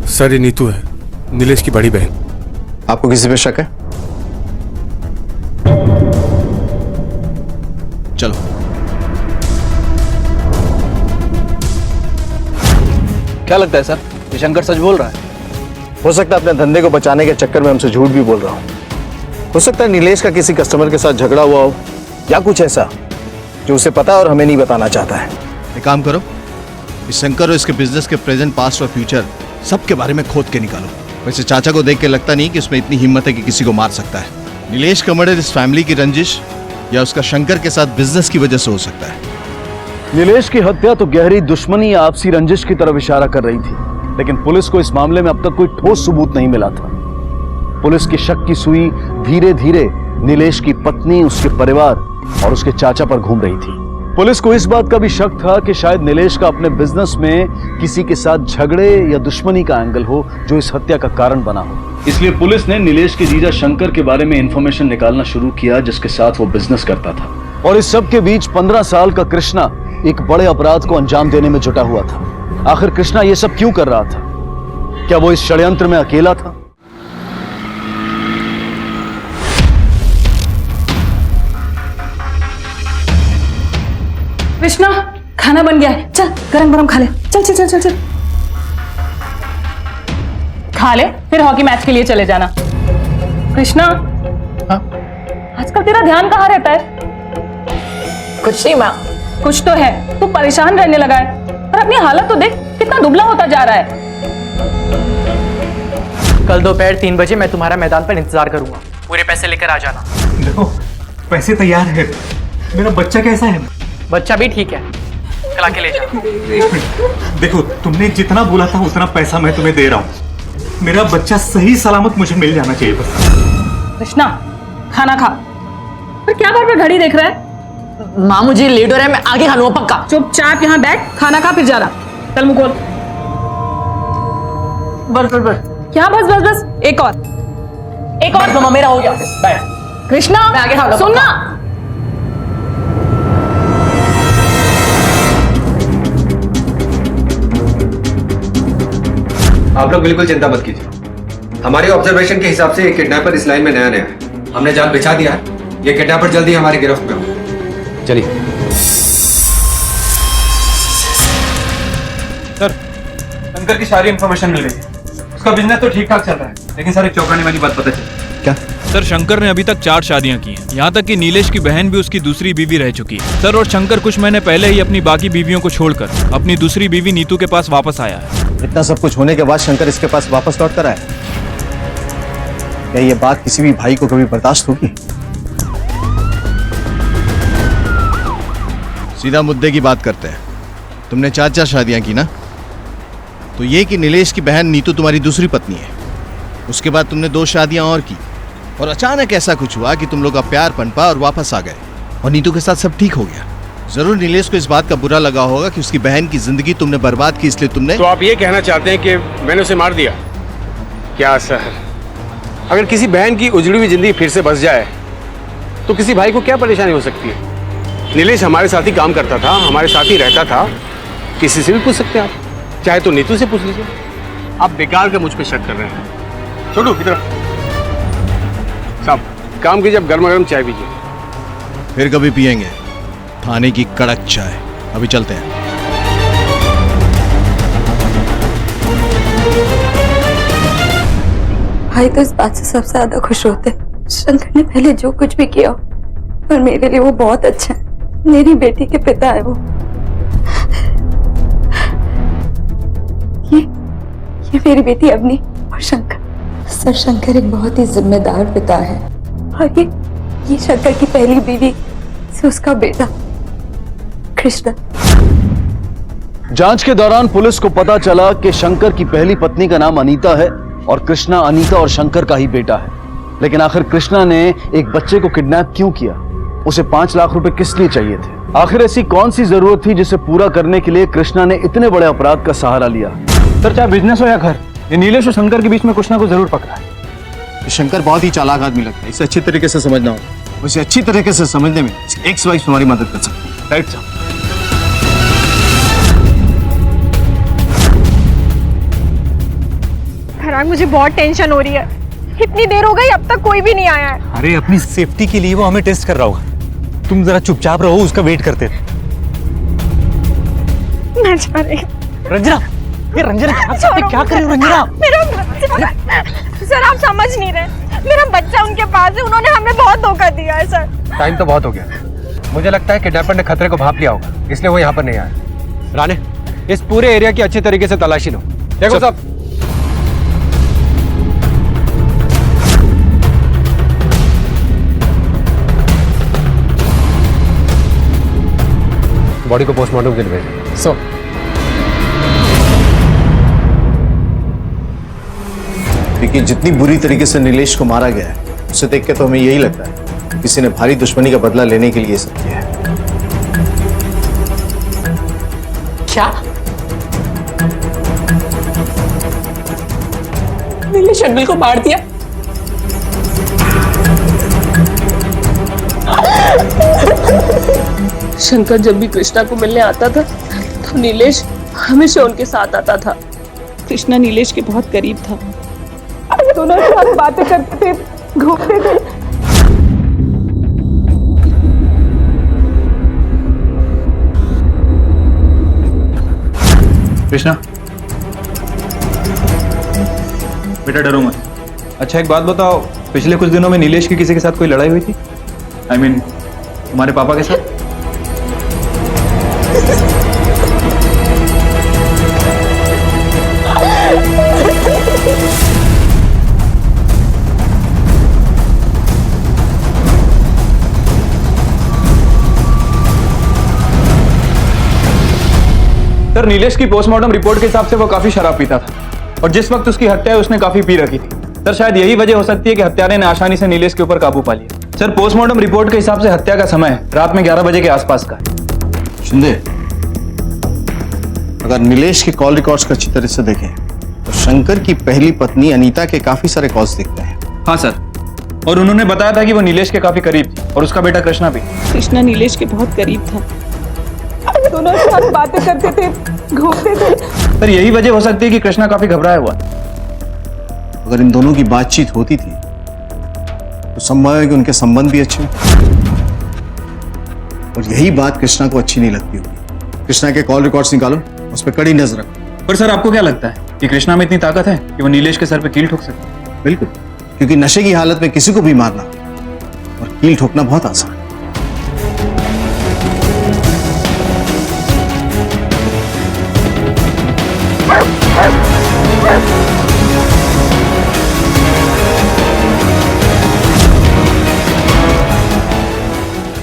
सर ये नीतू है, नीलेश की बड़ी बहन। आपको किसी पे शक है? चलो। क्या लगता है सर, ये शंकर सच बोल रहा है? हो सकता है अपने धंधे को बचाने के चक्कर में हमसे झूठ भी बोल रहा हूँ। हो सकता है नीलेश का किसी कस्टमर के साथ झगड़ा हुआ हो या कुछ ऐसा जो उसे पता है और हमें नहीं बताना चाहता है। एक काम करो, इस शंकर और इसके बिजनेस के प्रेजेंट, पास्ट और फ्यूचर सबके बारे में खोद के निकालो। वैसे चाचा को देख के लगता नहीं कि उसमें इतनी हिम्मत है कि किसी को मार सकता है। नीलेश का मर्डर इस फैमिली की रंजिश या उसका शंकर के साथ बिजनेस की वजह से हो सकता है। नीलेश की हत्या तो गहरी दुश्मनी या आपसी रंजिश की तरफ इशारा कर रही थी, लेकिन पुलिस को इस मामले में अब तक कोई ठोस सबूत नहीं मिला था। पुलिस की शक की सुई धीरे धीरे नीलेश की पत्नी, उसके परिवार और उसके चाचा पर घूम रही थी। पुलिस को इस बात का भी शक था कि शायद नीलेश का अपने बिजनेस में किसी के साथ झगड़े या दुश्मनी का एंगल हो जो इस हत्या का कारण बना हो। इसलिए पुलिस ने नीलेश के जीजा शंकर के बारे में इंफॉर्मेशन निकालना शुरू किया, जिसके साथ वो बिजनेस करता था। और इस सब के बीच 15 साल का कृष्णा एक बड़े अपराध को अंजाम देने में जुटा हुआ था। आखिर कृष्णा ये सब क्यों कर रहा था? क्या वो इस षड्यंत्र में अकेला था? कृष्णा, खाना बन गया है, चल गरम गरम खा ले। चल चल चल चल चल खा ले, फिर हॉकी मैच के लिए चले जाना। कृष्णा, आजकल तेरा ध्यान कहाँ रहता है? कुछ नहीं माँ। कुछ तो है, तू परेशान रहने लगा है और अपनी हालत तो देख, कितना दुबला होता जा रहा है। कल दोपहर 3 बजे मैं तुम्हारा मैदान पर इंतजार करूंगा। पूरे पैसे लेकर आ जाना। देखो पैसे तैयार है, मेरा बच्चा कैसा है? बच्चा भी ठीक है, कल आके ले जाना। एक मिनट, देखो तुमने जितना बोला था उतना पैसा मैं तुम्हें दे रहा हूँ। मेरा बच्चा सही सलामत मुझे मिल जाना चाहिए बस। कृष्णा खाना खा। पर क्या बार बार घड़ी देख रहा है? माँ मुझे लेट हो रहा है, मैं आगे खा लूंगा पक्का। चुपचाप यहाँ बैठ, खाना खा फिर जाना। चल मुंह खोल। बस क्या बस बस बस, एक और मामा मेरा हो गया। बाय कृष्णा, मैं आगे खा लूंगा, सुनना। आप लोग बिल्कुल चिंता मत कीजिए। हमारे ऑब्जर्वेशन के हिसाब से ये किडनैपर इस लाइन में नया है। हमने जाल बिछा दिया है, ये किडनैपर जल्दी हमारी गिरफ्त में हो। चलिए सर, शंकर की सारी इंफॉर्मेशन मिल गई है। उसका बिजनेस तो ठीक ठाक चल रहा है, लेकिन सर एक चौंकाने वाली बात पता चली। क्या? सर शंकर ने अभी तक 4 शादियां की हैं। यहाँ तक कि नीलेश की बहन भी उसकी दूसरी बीवी रह चुकी है। सर और शंकर कुछ महीने पहले ही अपनी बाकी बीवियों को छोड़कर अपनी दूसरी बीवी नीतू के पास वापस आया है। इतना सब कुछ होने के बाद शंकर इसके पास वापस लौट कर आया। क्या ये बात किसी भी भाई को कभी बर्दाश्त होगी? सीधा मुद्दे की बात करते हैं। तुमने 4 शादियां की ना, तो ये कि नीलेश की बहन नीतू तुम्हारी दूसरी पत्नी है। उसके बाद तुमने 2 शादियां और की, और अचानक ऐसा कुछ हुआ कि तुम लोग का प्यार पनपा और वापस आ गए, और नीतू के साथ सब ठीक हो गया। जरूर नीलेश को इस बात का बुरा लगा होगा कि उसकी बहन की जिंदगी तुमने बर्बाद की, इसलिए तुमने। तो आप ये कहना चाहते हैं कि मैंने उसे मार दिया? क्या सर, अगर किसी बहन की उजड़ी हुई जिंदगी फिर से बस जाए तो किसी भाई को क्या परेशानी हो सकती है? नीलेश हमारे साथ ही काम करता था, हमारे साथ ही रहता था। किसी से भी पूछ सकते हैं आप, चाहे तो नीतू से पूछ लीजिए। आप बेकार के मुझ पे शक कर रहे हैं। छोड़ो इधर साहब, काम कीजिए, अब गर्मा गर्म चाय पीजिए। फिर कभी पियेंगे थाने की कड़क चाय। अभी चलते हैं। भाई तो इस बात से सबसे ज्यादा खुश होते। शंकर ने पहले जो कुछ भी किया, पर मेरे लिए वो बहुत अच्छा है। मेरी बेटी के पिता है वो। ये मेरी बेटी अवनी और शंकर। सर शंकर एक बहुत ही जिम्मेदार पिता है, और ये शंकर की पहली बीवी से उसका बेटा कृष्णा। जांच के दौरान पुलिस को पता चला कि शंकर की पहली पत्नी का नाम अनीता है और कृष्णा अनीता और शंकर का ही बेटा है। लेकिन आखिर कृष्णा ने एक बच्चे को किडनैप क्यों किया? उसे 5 लाख रुपए किस लिए चाहिए थे? आखिर ऐसी कौन सी जरूरत थी जिसे पूरा करने के लिए कृष्णा ने इतने बड़े अपराध का सहारा लिया? सर चाहे बिजनेस हो या घर, ये नीलेश और शंकर के बीच में कुछ ना कुछ जरूर पकड़ा है। शंकर बहुत ही चालाक आदमी लगता है, इसे अच्छी तरीके से समझना होगा। उसे अच्छी तरीके से समझने में एक से तुम्हारी मदद कर सकती है। राइट साहब? फरहान, मुझे बहुत टेंशन हो रही है। इतनी देर हो गई, अब तक कोई भी नहीं आया है। अरे अपनी सेफ्टी के लिए वो हमें टेस्ट कर रहा होगा। तुम जरा चुपचाप रहो, उसका वेट करते रहो। मैं जा रही। रंजना, ये रंजना क्या कर रही हो? रंजना, सर आप समझ नहीं रहे, मेरा बच्चा उनके पास है। उन्होंने हमें बहुत धोखा दिया है सर। टाइम तो बहुत हो गया। मुझे लगता है किडनैपर ने खतरे को भांप लिया होगा, इसलिए वो यहाँ पर नहीं आया। राणे, इस पूरे एरिया की अच्छी तरीके से तलाशी लो। देखो साहब, बॉडी को पोस्टमार्टम के लिए भेजें। सो देखिए, जितनी बुरी तरीके से नीलेश को मारा गया है, उसे देख के तो हमें यही लगता है किसी ने भारी दुश्मनी का बदला लेने के लिए सब किया है। क्या? नीलेश अंकल को मार दिया? शंकर जब भी कृष्णा को मिलने आता था तो नीलेश हमेशा उनके साथ आता था। कृष्णा नीलेश के बहुत करीब था। दोनों साथ बातें करते थे, घूमते थे। कृष्णा, बेटा डरो मत। अच्छा एक बात बताओ, पिछले कुछ दिनों में नीलेश की किसी के साथ कोई लड़ाई हुई थी? I mean, तुम्हारे पापा के साथ? नीलेश की पोस्टमार्टम रिपोर्ट के हिसाब से वो काफी शराब पीता था और जिस वक्त उसकी हत्या है उसने काफी पी रखी थी। सर शायद यही वजह हो सकती है कि हत्यारे ने आसानी से नीलेश के ऊपर काबू पा लिया। सर पोस्टमार्टम रिपोर्ट के हिसाब से हत्या का समय रात में 11 बजे के आसपास का है। शिंदे, अगर नीलेश के कॉल रिकॉर्ड्स को अच्छी तरह से देखें तो शंकर की पहली पत्नी अनीता के काफी सारे कॉल्स दिखते हैं। हाँ सर, और उन्होंने बताया था कि वो नीलेश के काफी करीब थी और उसका बेटा कृष्णा भी। कृष्णा नीलेश के बहुत करीब था, दोनों साथ बातें करते थे, घूमते थे। सर यही वजह हो सकती है कि कृष्णा काफी घबराया हुआ। अगर इन दोनों की बातचीत होती थी तो संभव है कि उनके संबंध भी अच्छे हों और यही बात कृष्णा को अच्छी नहीं लगती होगी। कृष्णा के कॉल रिकॉर्ड्स निकालो, उस पर कड़ी नजर रखो। पर सर आपको क्या लगता है कि कृष्णा में इतनी ताकत है कि वो नीलेश के सर पे कील ठोक सकती है? बिल्कुल, क्योंकि नशे की हालत में किसी को भी मारना और कील ठोकना बहुत आसान है।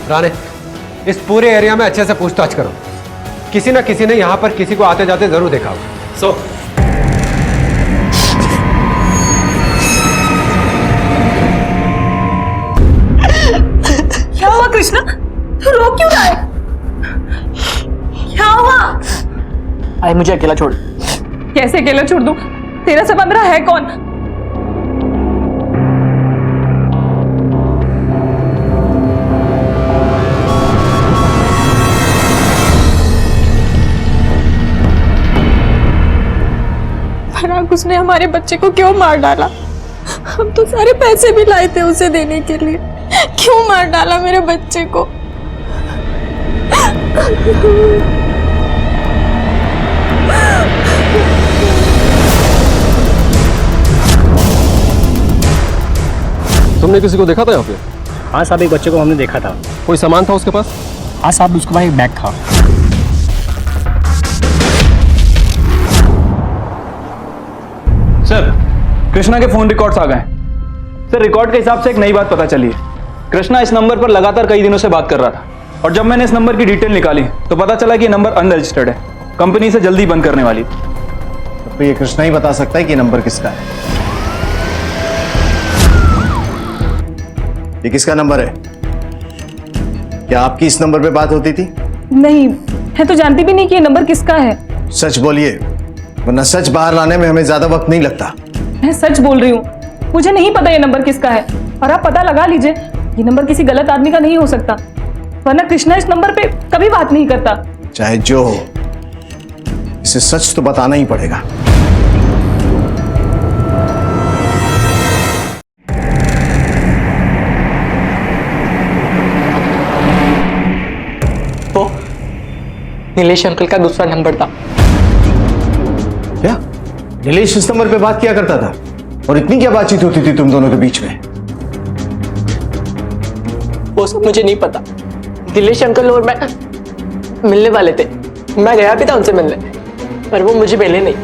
राणे, इस पूरे एरिया में अच्छे से पूछताछ करो। किसी ना किसी ने यहाँ पर किसी को आते जाते जरूर देखा होगा। सो क्या हुआ कृष्णा? तू रो क्यों रहा है? क्या हुआ? आई मुझे अकेला छोड़। कैसे अकेला छोड़ दूं? तेरा संबंध रहा है कौन? फराक, उसने हमारे बच्चे को क्यों मार डाला? हम तो सारे पैसे भी लाए थे उसे देने के लिए, क्यों मार डाला मेरे बच्चे को? तुमने किसी को देखा था यहाँ पे? हाँ साहब, एक बच्चे को हमने देखा था। कोई सामान था उसके पास? हाँ साहब, उसके पास एक बैग था। सर कृष्णा के फोन रिकॉर्ड्स आ गए। सर रिकॉर्ड के हिसाब से एक नई बात पता चली है। कृष्णा इस नंबर पर लगातार कई दिनों से बात कर रहा था और जब मैंने इस नंबर की डिटेल निकाली तो पता चला कि ये नंबर अनरजिस्टर्ड है, कंपनी से जल्दी बंद करने वाली। तो ये कृष्णा ही बता सकता है कि नंबर किसका है। ये किसका नंबर है? क्या आपकी इस नंबर पे बात होती थी? नहीं, मैं तो जानती भी नहीं कि ये नंबर किसका है। सच बोलिए, वरना सच बाहर लाने में हमें ज्यादा वक्त नहीं लगता। मैं सच बोल रही हूँ, मुझे नहीं पता ये नंबर किसका है और आप पता लगा लीजिए, ये नंबर किसी गलत आदमी का नहीं हो सकता, वरना कृष्णा इस नंबर पे कभी बात नहीं करता। चाहे जो हो, इसे सच तो बताना ही पड़ेगा। वो नीलेश अंकल का दूसरा नंबर था। क्या नीलेश इस नंबर पे बात किया करता था? और इतनी क्या बातचीत होती थी तुम दोनों के बीच में? वो सब मुझे नहीं पता। नीलेश अंकल और मैं मिलने वाले थे, मैं गया भी था उनसे मिलने, पर वो मुझे मिले नहीं।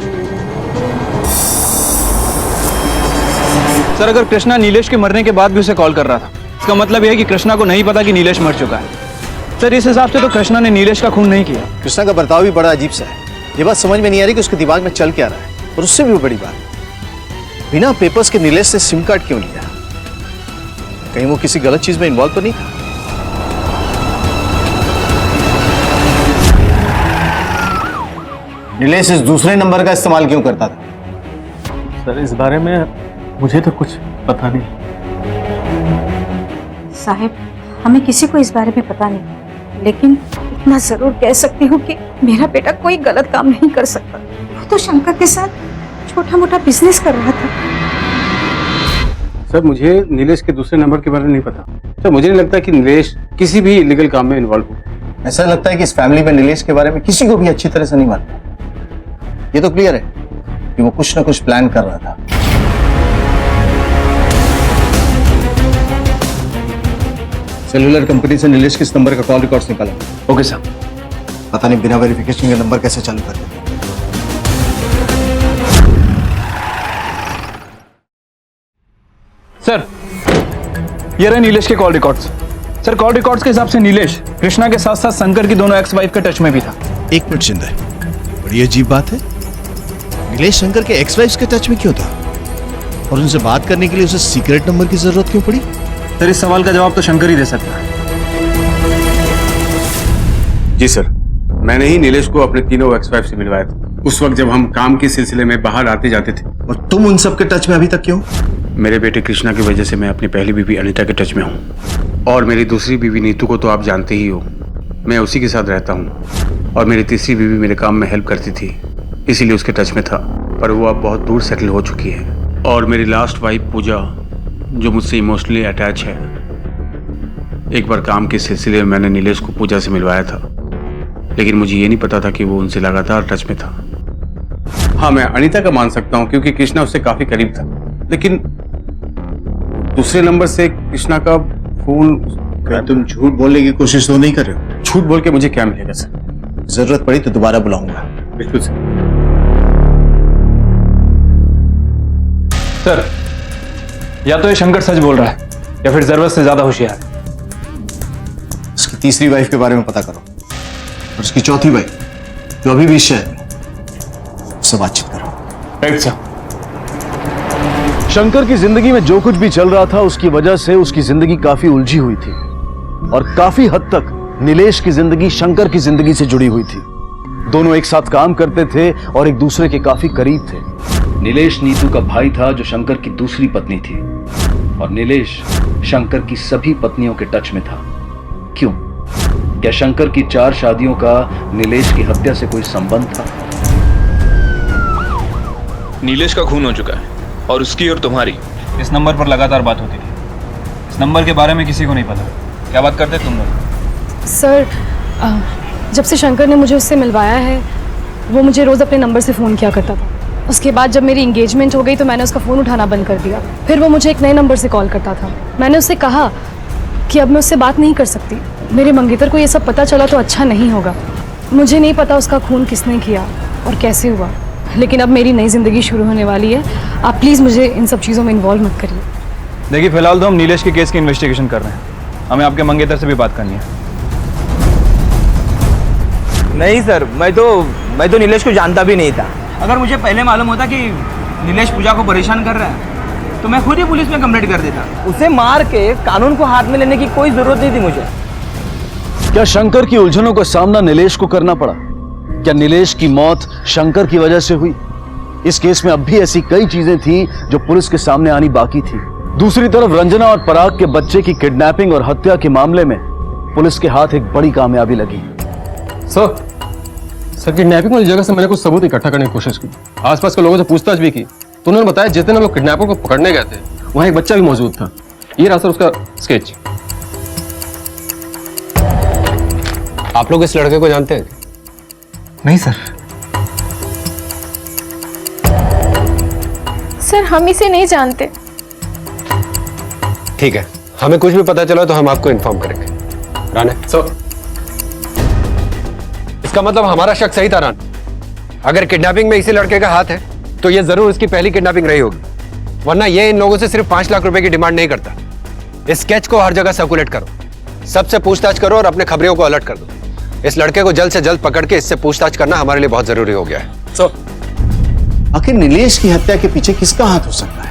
सर अगर कृष्णा नीलेश के मरने के बाद भी उसे कॉल कर रहा था, इसका मतलब यह है कि कृष्णा को नहीं पता कि नीलेश मर चुका है। सर इस हिसाब से तो कृष्णा ने नीलेश का खून नहीं किया। कृष्णा का बर्ताव भी बड़ा अजीब सा है। ये बात समझ में नहीं आ रही कि उसके दिमाग में चल क्या रहा है। और उससे भी बड़ी बात, बिना पेपर्स के नीलेश से सिम कार्ड क्यों लिया? कहीं वो किसी गलत चीज में इन्वॉल्व तो नहीं था? नीलेश इस दूसरे नंबर का इस्तेमाल क्यों करता था? सर इस बारे में मुझे तो कुछ पता नहीं। साहब, हमें किसी को इस बारे में पता नहीं, लेकिन इतना जरूर कह सकती हूँ कि मेरा बेटा कोई गलत काम नहीं कर सकता। वो तो शंकर के साथ छोटा मोटा बिजनेस कर रहा था। सर मुझे नीलेश के दूसरे नंबर के बारे में नहीं पता। सर मुझे नहीं लगता कि नीलेश किसी भी इलीगल काम में इन्वॉल्व हो। ऐसा लगता है कि इस फैमिली में नीलेश के बारे में किसी को भी अच्छी तरह से नहीं मालूम। ये तो क्लियर है कि वो कुछ ना कुछ प्लान कर रहा था। सेलुलर कंपनी से नीलेश के इस नंबर का कॉल रिकॉर्ड्स निकाला। Okay sir. पता नहीं बिना वेरिफिकेशन के नंबर कैसे चालू कर दिया। सर ये रहे नीलेश के call records. Sir call records के हिसाब से नीलेश कृष्णा के साथ साथ शंकर की दोनों एक्स वाइफ के टच में भी था। एक मिनट शिंदे, बड़ी अजीब बात है। नीलेश शंकर के एक्स वाइफ के टच में क्यों था और उनसे बात करने के लिए उसे सीक्रेट नंबर की जरूरत क्यों पड़ी? सर इस सवाल का जवाब तो शंकर ही दे सकता है। जी सर, मैंने ही नीलेश को अपने तीनों एक्स वाइफ से मिलवाया था उस वक्त जब हम काम के सिलसिले में बाहर आते जाते थे। और तुम उन सब के टच में अभी तक क्यों? मेरे बेटे कृष्णा की वजह से मैं अपनी पहली बीवी अनीता के टच में हूँ, और मेरी दूसरी बीवी नीतू को तो आप जानते ही हो, मैं उसी के साथ रहता हूँ। और मेरी तीसरी बीवी मेरे काम में हेल्प करती थी, इसीलिए उसके टच में था, पर वो अब बहुत दूर सेटल हो चुकी है। और मेरी लास्ट वाइफ पूजा, जो मुझसे इमोशनली अटैच है, एक बार काम के सिलसिले में मैंने नीलेश को पूजा से मिलवाया था, लेकिन मुझे ये नहीं पता था कि वो उनसे लगातार टच में था। हाँ, मैं अनीता का मान सकता हूँ क्योंकि कृष्णा उससे काफी करीब था, लेकिन दूसरे नंबर से कृष्णा का फोन। क्या तुम झूठ बोलने की कोशिश तो नहीं कर रहे हो? झूठ बोल के मुझे क्या मिलेगा सर? जरूरत पड़ी तो दोबारा बुलाऊंगा। बिल्कुल सर। सर या तो ये शंकर सच बोल रहा है या फिर जरूरत से ज्यादा होशियार है। उसकी तीसरी वाइफ के बारे में पता करो और उसकी चौथी वाइफ जो अभी भी शहर में, उससे बातचीत करो। Right sir. शंकर की जिंदगी में जो कुछ भी चल रहा था उसकी वजह से उसकी जिंदगी काफी उलझी हुई थी और काफी हद तक नीलेश की जिंदगी शंकर की जिंदगी से जुड़ी हुई थी। दोनों एक साथ काम करते थे और एक दूसरे के काफी करीब थे। नीलेश नीतू का भाई था जो शंकर की दूसरी पत्नी थी और नीलेश शंकर की सभी पत्नियों के टच में था। क्यों? क्या शंकर की 4 शादियों का नीलेश की हत्या से कोई संबंध था? नीलेश का खून हो चुका है और उसकी और तुम्हारी इस नंबर पर लगातार बात होती थी। इस नंबर के बारे में किसी को नहीं पता। क्या बात करते तुम लोग? सर जब से शंकर ने मुझे उससे मिलवाया है, वो मुझे रोज़ अपने नंबर से फ़ोन किया करता था। उसके बाद जब मेरी इंगेजमेंट हो गई तो मैंने उसका फ़ोन उठाना बंद कर दिया। फिर वो मुझे एक नए नंबर से कॉल करता था। मैंने उससे कहा कि अब मैं उससे बात नहीं कर सकती। मेरे मंगेतर को ये सब पता चला तो अच्छा नहीं होगा। मुझे नहीं पता उसका खून किसने किया और कैसे हुआ, लेकिन अब मेरी नई ज़िंदगी शुरू होने वाली है। आप प्लीज़ मुझे इन सब चीज़ों में इन्वॉल्व मत करिए। देखिए, फिलहाल तो हम नीलेश के केस की इन्वेस्टिगेशन कर रहे हैं। हमें आपके मंगेतर से भी बात करनी है। नहीं सर, मैं तो नीलेश को जानता भी नहीं था। अगर मुझे पहले मालूम होता कि नीलेश पूजा को परेशान कर रहा है तो मैं खुद ही पुलिस में कंप्लेंट कर देता। उसे मार के कानून को हाथ में लेने की कोई जरूरत नहीं थी मुझे। क्या शंकर की उलझनों का सामना नीलेश को करना पड़ा? क्या नीलेश की मौत शंकर की वजह से हुई? इस केस में अब भी ऐसी कई चीजें थी जो पुलिस के सामने आनी बाकी थी। दूसरी तरफ रंजना और पराग के बच्चे की किडनैपिंग और हत्या के मामले में पुलिस के हाथ एक बड़ी कामयाबी लगी। सर किडनैपिंग वाली जगह से मैंने कुछ सबूत इकट्ठा करने की कोशिश की। आसपास के लोगों से पूछताछ भी की तो उन्होंने बताया जितने लोग किडनैपर को पकड़ने गए थे वहां एक बच्चा भी मौजूद था। ये रहा सर उसका स्केच। आप लोग इस लड़के को जानते हैं? नहीं सर। सर हम इसे नहीं जानते। ठीक है, हमें कुछ भी पता चला तो हम आपको इन्फॉर्म करेंगे। राणे सर, इसका मतलब हमारा शक सही था। रान, अगर किडनैपिंग में इसी लड़के का हाथ है तो ये जरूर इसकी पहली किडनैपिंग रही होगी, वरना ये इन लोगों से सिर्फ 5 लाख रुपए की डिमांड नहीं करता। इस स्केच को हर जगह सर्कुलेट करो, सबसे पूछताछ करो और अपने खबरियों को अलर्ट कर दो। इस लड़के को जल्द से जल्द पकड़ के इससे पूछताछ करना हमारे लिए बहुत जरूरी हो गया है। आखिर नीलेश की हत्या के पीछे किसका हाथ हो सकता है?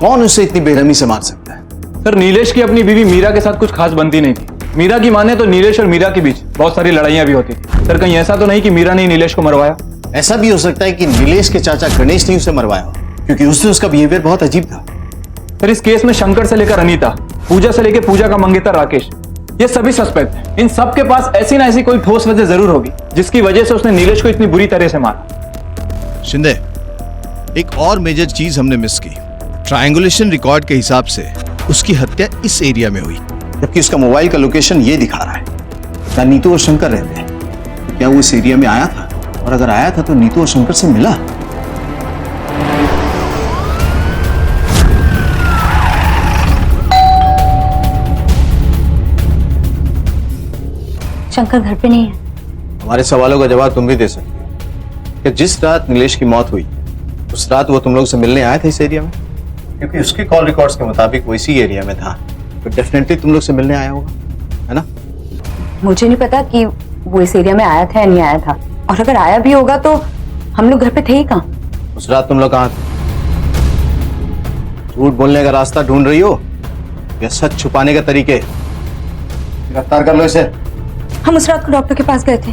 कौन उसे इतनी बेरहमी से मार सकता है? सर, नीलेश की अपनी बीवी मीरा के साथ कुछ खास बनती नहीं थी। मीरा की माने तो नीलेश और मीरा के बीच बहुत सारी लड़ाइयां भी होती थी। सर, कहीं ऐसा तो नहीं कि मीरा ने नीलेश को मरवाया? ऐसा भी हो सकता है कि नीलेश के चाचा गणेश ने उसे मरवाया, क्योंकि उससे उसका बिहेवियर बहुत अजीब था। सर, इस केस में शंकर से लेकर अनीता, पूजा से लेकर पूजा का मंगेतर राकेश, ये सभी सस्पेक्ट हैं। इन सब के पास ऐसी ना ऐसी कोई ठोस वजह जरूर होगी जिसकी वजह से उसने नीलेश को इतनी बुरी तरह से मारा। शिंदे, एक और मेजर चीज हमने मिस की। ट्रायंगुलेशन रिकॉर्ड के हिसाब से उसकी हत्या इस एरिया में हुई, जबकि उसका मोबाइल का लोकेशन ये दिखा रहा है। क्या नीतू और शंकर रहते हैं? तो क्या वो इस एरिया में आया था? और अगर आया था तो नीतू और शंकर से मिला? शंकर घर पे नहीं है। हमारे सवालों का जवाब तुम भी दे सकते हो कि जिस रात नीलेश की मौत हुई उस रात वो तुम लोग से मिलने आया था इस एरिया में? क्योंकि उसके कॉल रिकॉर्ड्स के मुताबिक वो इसी एरिया में था, तो डेफिनेटली तुम लोग से मिलने आया होगा, है ना? मुझे नहीं पता कि वो इस एरिया में आया था या नहीं आया था, और अगर आया भी होगा तो हम लोग घर पे थे ही कहाँ? उस रात तुम लोग कहाँ थे? झूठ बोलने का रास्ता ढूंढ रही हो या सच छुपाने का तरीके? गिरफ्तार कर लो इसे। हम उस रात को डॉक्टर के पास गए थे।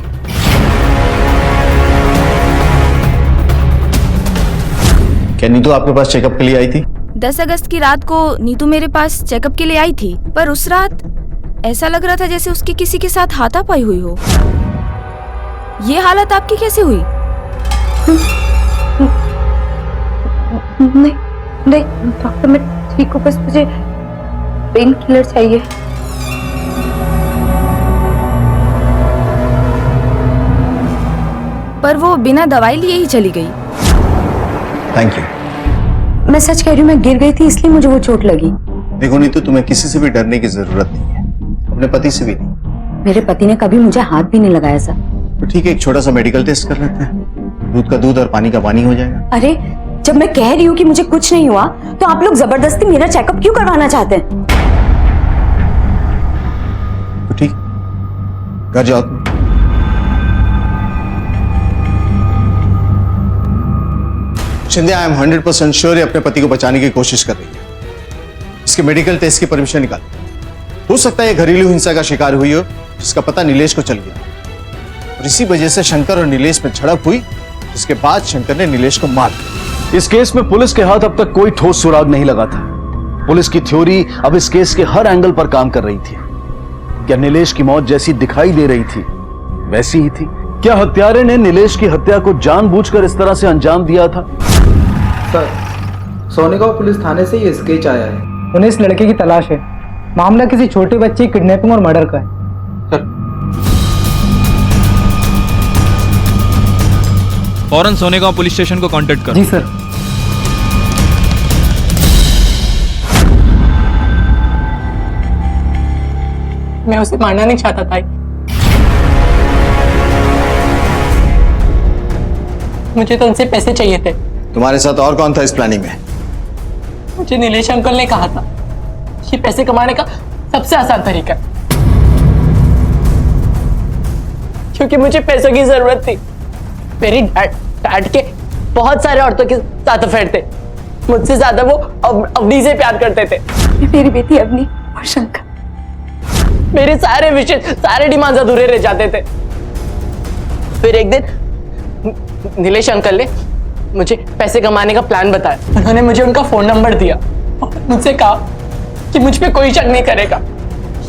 क्या नीतू आपके पास चेकअप के लिए आई थी? 10 अगस्त की रात को नीतू मेरे पास चेकअप के लिए आई थी, पर उस रात ऐसा लग रहा था जैसे उसकी किसी के साथ हाथापाई हुई हो। ये हालत आपकी कैसे हुई? नहीं नहीं डॉक्टर, मैं ठीक हूँ, बस मुझे पेन किलर चाहिए। पर वो बिना दवाई लिए ही चली गई। Thank you. मैं सच कह रही हूँ, मैं गिर गई थी इसलिए मुझे वो चोट लगी। देखो नीतू, तुम्हें किसी से भी डरने की जरूरत नहीं है, अपने पति से भी नहीं। मेरे पति ने कभी मुझे हाथ भी नहीं लगाया सर। तो ठीक है, एक छोटा सा मेडिकल टेस्ट कर लेते हैं, दूध का दूध और पानी का पानी हो जाएगा। अरे जब मैं कह रही हूँ कि मुझे कुछ नहीं हुआ तो आप लोग जबरदस्ती मेरा चेकअप क्यों करवाना चाहते हैं? तो ठीक, घर जाओ तुम। शिंदे, आई एम 100% श्योर ये अपने पति को बचाने की कोशिश कर रही है। इसके मेडिकल टेस्ट की परमिशन निकाल। हो सकता है ये घरेलू हिंसा का शिकार हुई हो, जिसका पता नीलेश को चल गया, और इसी वजह से शंकर और नीलेश में झड़प हुई, जिसके बाद शंकर ने नीलेश को मार दिया। इस केस में पुलिस के हाथ अब तक कोई ठोस सुराग नहीं लगा था। पुलिस की थ्योरी अब इस केस के हर एंगल पर काम कर रही थी। क्या नीलेश की मौत जैसी दिखाई दे रही थी वैसी ही थी? क्या हत्यारे ने नीलेश की हत्या को जानबूझकर इस तरह से अंजाम दिया था? सर, सोनेगांव पुलिस थाने से ये स्केच आया है। उन्हें इस लड़के की तलाश है। मामला किसी छोटे बच्चे की किडनैपिंग और मर्डर का है। फौरन सोनेगांव पुलिस स्टेशन को कांटेक्ट करो। जी सर। मैं उसे मारना नहीं चाहता था। मुझे तो उनसे पैसे चाहिए थे। तुम्हारे साथ और कौन था इस प्लानिंग में? मुझे नीलेश अंकल ने कहा था ये पैसे कमाने का सबसे आसान तरीका है, क्योंकि मुझे पैसों की जरूरत थी। मेरी डैड के बहुत सारे औरतों के साथ अफेयर थे। मुझसे ज्यादा वो अवनी से प्यार करते थे। मेरी बेटी अवनी और शंकर, मेरे सारे विशेष, सारे डिमांड्स अधूरे रह जाते थे। फिर एक दिन नीलेश अंकल ने मुझे पैसे कमाने का प्लान बताया। उन्होंने मुझे उनका फोन नंबर दिया और मुझसे कहा कि मुझ पे कोई शक नहीं करेगा।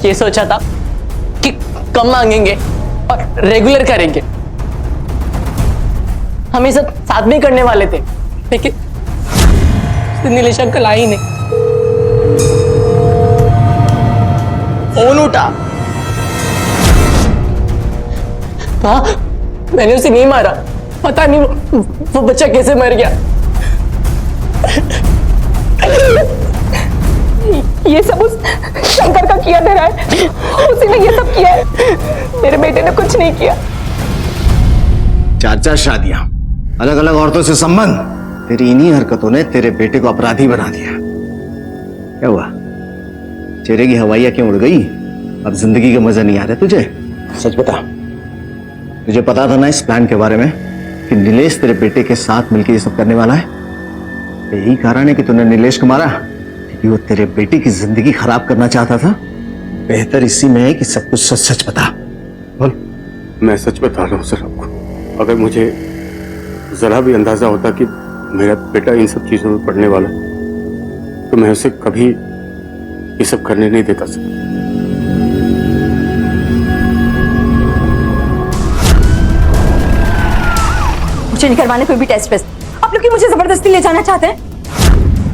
ये सोचा था कि कम मांगेंगे और रेगुलर करेंगे। हम ये सब साथ में करने वाले थे, लेकिन नीलेश अंकल आई नहीं। फोन उठा, हाँ, मैंने उसे नहीं मारा। पता नहीं वो बच्चा कैसे मर गया। ये सब उस शंकर का किया धरा है। उसी ने ये सब किया है। मेरे बेटे ने कुछ नहीं किया। 4 शादियां, अलग अलग औरतों से संबंध, तेरी इन्हीं हरकतों ने तेरे बेटे को अपराधी बना दिया। क्या हुआ? चेहरे की हवाइयां क्यों उड़ गई? अब जिंदगी का मजा नहीं आ रहा तुझे? सच बता, तुझे पता था ना इस प्लान के बारे में कि नीलेश तेरे बेटे के साथ मिलकर ये सब करने वाला है? यही कारण है कि तूने नीलेश को मारा, क्योंकि वो तेरे बेटे की जिंदगी खराब करना चाहता था। बेहतर इसी में है कि सब कुछ सच सच बता। बोल। मैं सच बता रहा हूँ सर आपको। अगर मुझे जरा भी अंदाजा होता कि मेरा बेटा इन सब चीजों में पड़ने वाला, तो मैं उसे कभी ये सब करने नहीं देता सर। मुझे नहीं करवाने कोई भी टेस्ट वेस्ट। आप लोग क्यों मुझे जबरदस्ती ले जाना चाहते हैं?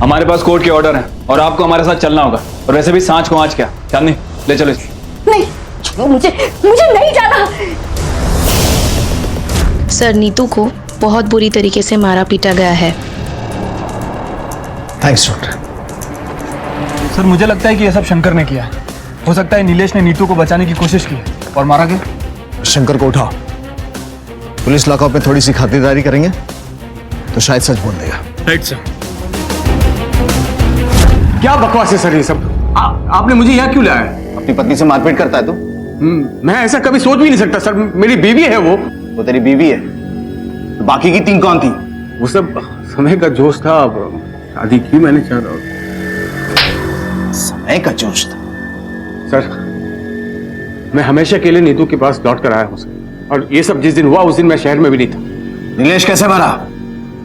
हमारे पास कोर्ट के ऑर्डर हैं और आपको हमारे साथ चलना होगा। और वैसे भी सांच को आंच क्या, चांदनी ले चलो। नहीं, मुझे नहीं जाना। सर, नीतू को बहुत बुरी तरीके से मारा पीटा गया है। Thanks doctor. सर, मुझे लगता है कि यह सब शंकर ने किया है। हो सकता है नीलेश ने नीतू को बचाने की कोशिश की है और मारा गया। शंकर को उठाओ, पुलिस लॉकअप में थोड़ी सी खातिरदारी करेंगे तो शायद सच बोल देगा। Right sir. क्या बकवास है सर ये सब? आपने मुझे यहाँ क्यों लाया है? अपनी पत्नी से मारपीट करता है तू? मैं ऐसा कभी सोच भी नहीं सकता सर। मेरी बीवी है वो। वो तेरी बीवी है। तो बाकी की 3 कौन थी? वो सब समय का जोश था। अब शादी की मैंने चाहा। समय का जोश था? सर, मैं हमेशा के लिए नीतू के पास लौट कर आया हूं सर। और ये सब जिस दिन हुआ उस दिन मैं शहर में भी नहीं था। नीलेश कैसे मरा?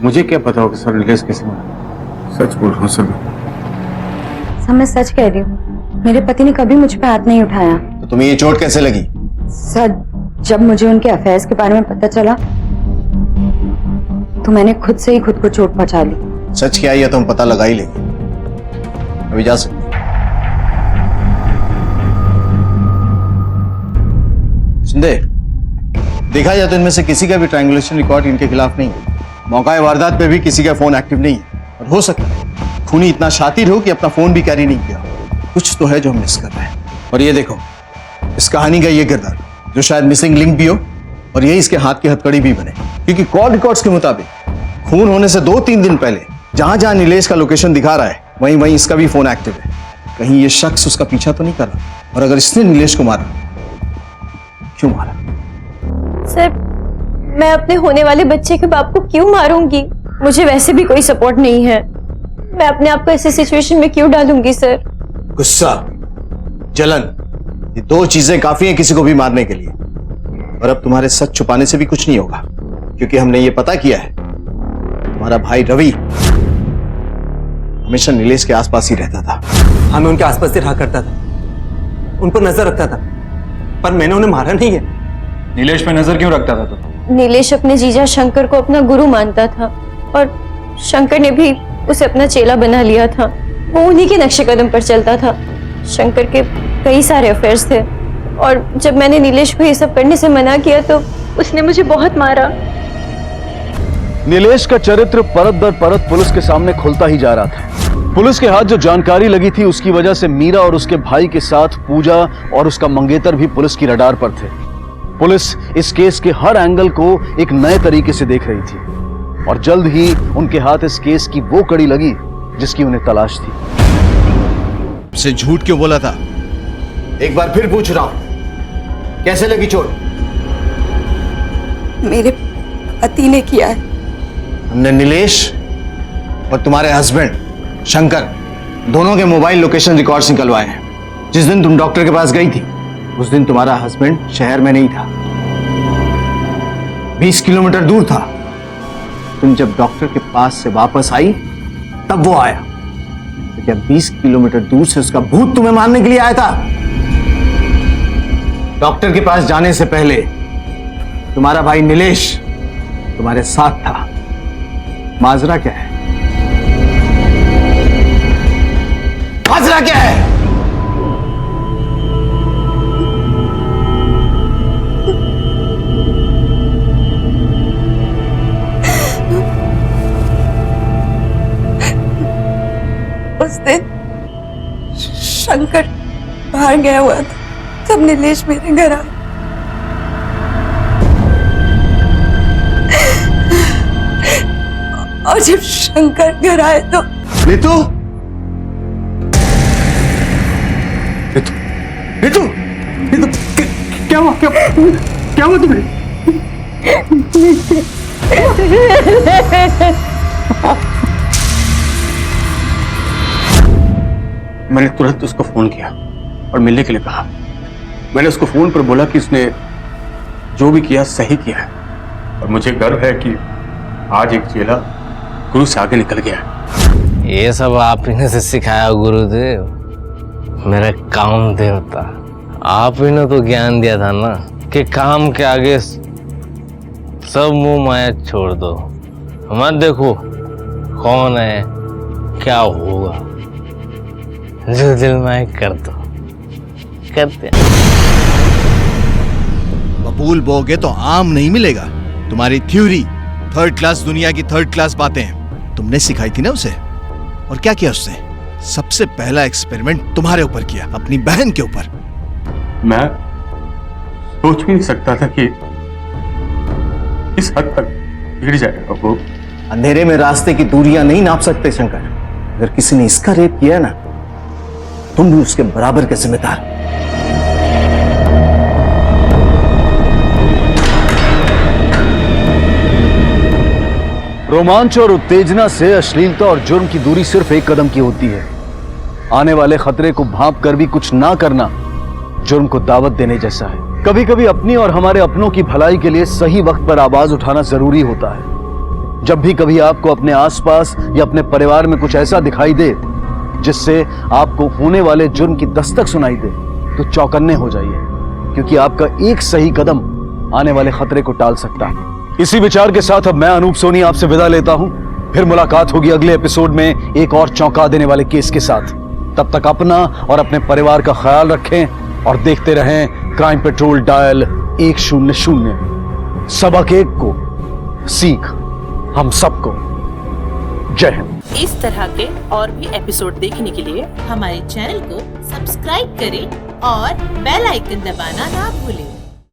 मुझे क्या पता होगा सर नीलेश कैसे मरा। सच बोल रहा हूँ सर। मैं सच कह रही हूँ, मेरे पति ने कभी मुझ पे हाथ नहीं उठाया। तो तुम्हें ये चोट कैसे लगी? सर, जब मुझे उनके अफेयर्स के बारे में पता चला तो मैंने खुद से ही खुद को चोट पहुंचा ली। सच क्या है ये तो हम पता लगा ही लेंगे। अभी जा सकते। सुंदे, देखा जाए तो इनमें से किसी का भी ट्रायंगुलेशन रिकॉर्ड इनके खिलाफ नहीं है। मौका वारदात पे भी किसी का फोन एक्टिव नहीं है। और हो सकता है खूनी इतना शातिर हो कि अपना फोन भी कैरी नहीं किया। कुछ तो है जो हम मिस कर रहे हैं। और ये देखो, इस कहानी का ये किरदार जो शायद मिसिंग लिंक भी हो और यही इसके हाथ की हथकड़ी भी बने, क्योंकि कॉल रिकॉर्ड्स के मुताबिक खून होने से 2-3 दिन पहले जहां जहां नीलेश का लोकेशन दिखा रहा है वहीं वहीं इसका भी फोन एक्टिव है। कहीं ये शख्स उसका पीछा तो नहीं कर रहा? और अगर इसने नीलेश को मारा, क्यों मारा? सर, मैं अपने होने वाले बच्चे के बाप को क्यों मारूंगी? मुझे वैसे भी कोई सपोर्ट नहीं है। मैं अपने आप को ऐसे सिचुएशन में क्यों डालूंगी सर? गुस्सा, जलन, ये 2 चीजें काफी हैं किसी को भी मारने के लिए। और अब तुम्हारे सच छुपाने से भी कुछ नहीं होगा, क्योंकि हमने ये पता किया है तुम्हारा भाई रवि हमेशा नीलेश के आसपास ही रहता था। हाँ, मैं उनके आसपास ही रहा करता था, उन पर नजर रखता था, पर मैंने उन्हें मारा नहीं है। नीलेश पे नजर क्यों रखता था तो? नीलेश अपने जीजा शंकर को अपना गुरु मानता था और शंकर ने भी उसे अपना चेला बना लिया था। वो उन्हीं के नक्शे कदम पर चलता था। शंकर के कई सारे अफेयर्स थे और जब मैंने नीलेश को ये सब करने से मना किया तो उसने मुझे बहुत मारा। नीलेश का चरित्र परत दर परत पुलिस के सामने खुलता ही जा रहा था। पुलिस के हाथ जो जानकारी लगी थी उसकी वजह से मीरा और उसके भाई के साथ पूजा और उसका मंगेतर भी पुलिस की रडार पर थे। पुलिस इस केस के हर एंगल को एक नए तरीके से देख रही थी और जल्द ही उनके हाथ इस केस की वो कड़ी लगी जिसकी उन्हें तलाश थी। उसे झूठ क्यों बोला था? एक बार फिर पूछ रहा हूं, कैसे लगी चोट? मेरे पति ने किया है। हमने नीलेश और तुम्हारे हस्बैंड शंकर दोनों के मोबाइल लोकेशन रिकॉर्ड्स निकलवाए हैं। जिस दिन तुम डॉक्टर के पास गई थी उस दिन तुम्हारा हस्बैंड शहर में नहीं था, 20 किलोमीटर दूर था। तुम जब डॉक्टर के पास से वापस आई तब वो आया। तो क्या 20 किलोमीटर दूर से उसका भूत तुम्हें मारने के लिए आया था? डॉक्टर के पास जाने से पहले तुम्हारा भाई नीलेश तुम्हारे साथ था। माजरा क्या है? माजरा क्या है? उस दिन शंकर बाहर गया हुआ था तब नीलेश मेरे घर आया। और जब शंकर घर आए तो नीतू, नीतू, नीतू, क्या हुआ? क्या हुआ तुम्हें? मैंने तुरंत उसको फोन किया और मिलने के लिए कहा। मैंने उसको फोन पर बोला कि उसने जो भी किया सही किया है और मुझे गर्व है कि आज एक चेला गुरु से आगे निकल गया है। ये सब आप ही ने से सिखाया गुरुदेव, मेरे काम देवता। आप ही ने तो ज्ञान दिया था ना कि काम के आगे सब मुंह माया छोड़ दो, मत देखो कौन है क्या होगा, जो दिल में कर दो। करते बबूल बोगे तो आम नहीं मिलेगा। तुम्हारी थ्योरी 3rd क्लास दुनिया की 3rd क्लास बातें तुमने सिखाई थी ना उसे। और क्या किया उसने? सबसे पहला एक्सपेरिमेंट तुम्हारे ऊपर किया, अपनी बहन के ऊपर। मैं सोच भी नहीं सकता था कि इस हद तक गिर जाएगा वो। अंधेरे में रास्ते की दूरियां नहीं नाप सकते शंकर। अगर किसी ने इसका रेप किया ना, तुम भी उसके बराबर के जिम्मेदार। रोमांच और उत्तेजना से अश्लीलता और जुर्म की दूरी सिर्फ एक कदम की होती है। आने वाले खतरे को भांप कर भी कुछ ना करना जुर्म को दावत देने जैसा है। कभी कभी अपनी और हमारे अपनों की भलाई के लिए सही वक्त पर आवाज उठाना जरूरी होता है। जब भी कभी आपको अपने आसपास या अपने परिवार में कुछ ऐसा दिखाई दे जिससे आपको होने वाले जुर्म की दस्तक सुनाई दे, तो चौकन्ने हो जाइए, क्योंकि आपका एक सही कदम आने वाले खतरे को टाल सकता है। इसी विचार के साथ अब मैं अनूप सोनी आपसे विदा लेता हूं। फिर मुलाकात होगी अगले एपिसोड में एक और चौंका देने वाले केस के साथ। तब तक अपना और अपने परिवार का ख्याल रखें और देखते रहें क्राइम पेट्रोल डायल 100। सबक एक को सीख हम सबको। जय हिंद। इस तरह के और भी एपिसोड देखने के लिए हमारे चैनल को सब्सक्राइब करें और बेल आइकन दबाना ना भूलें।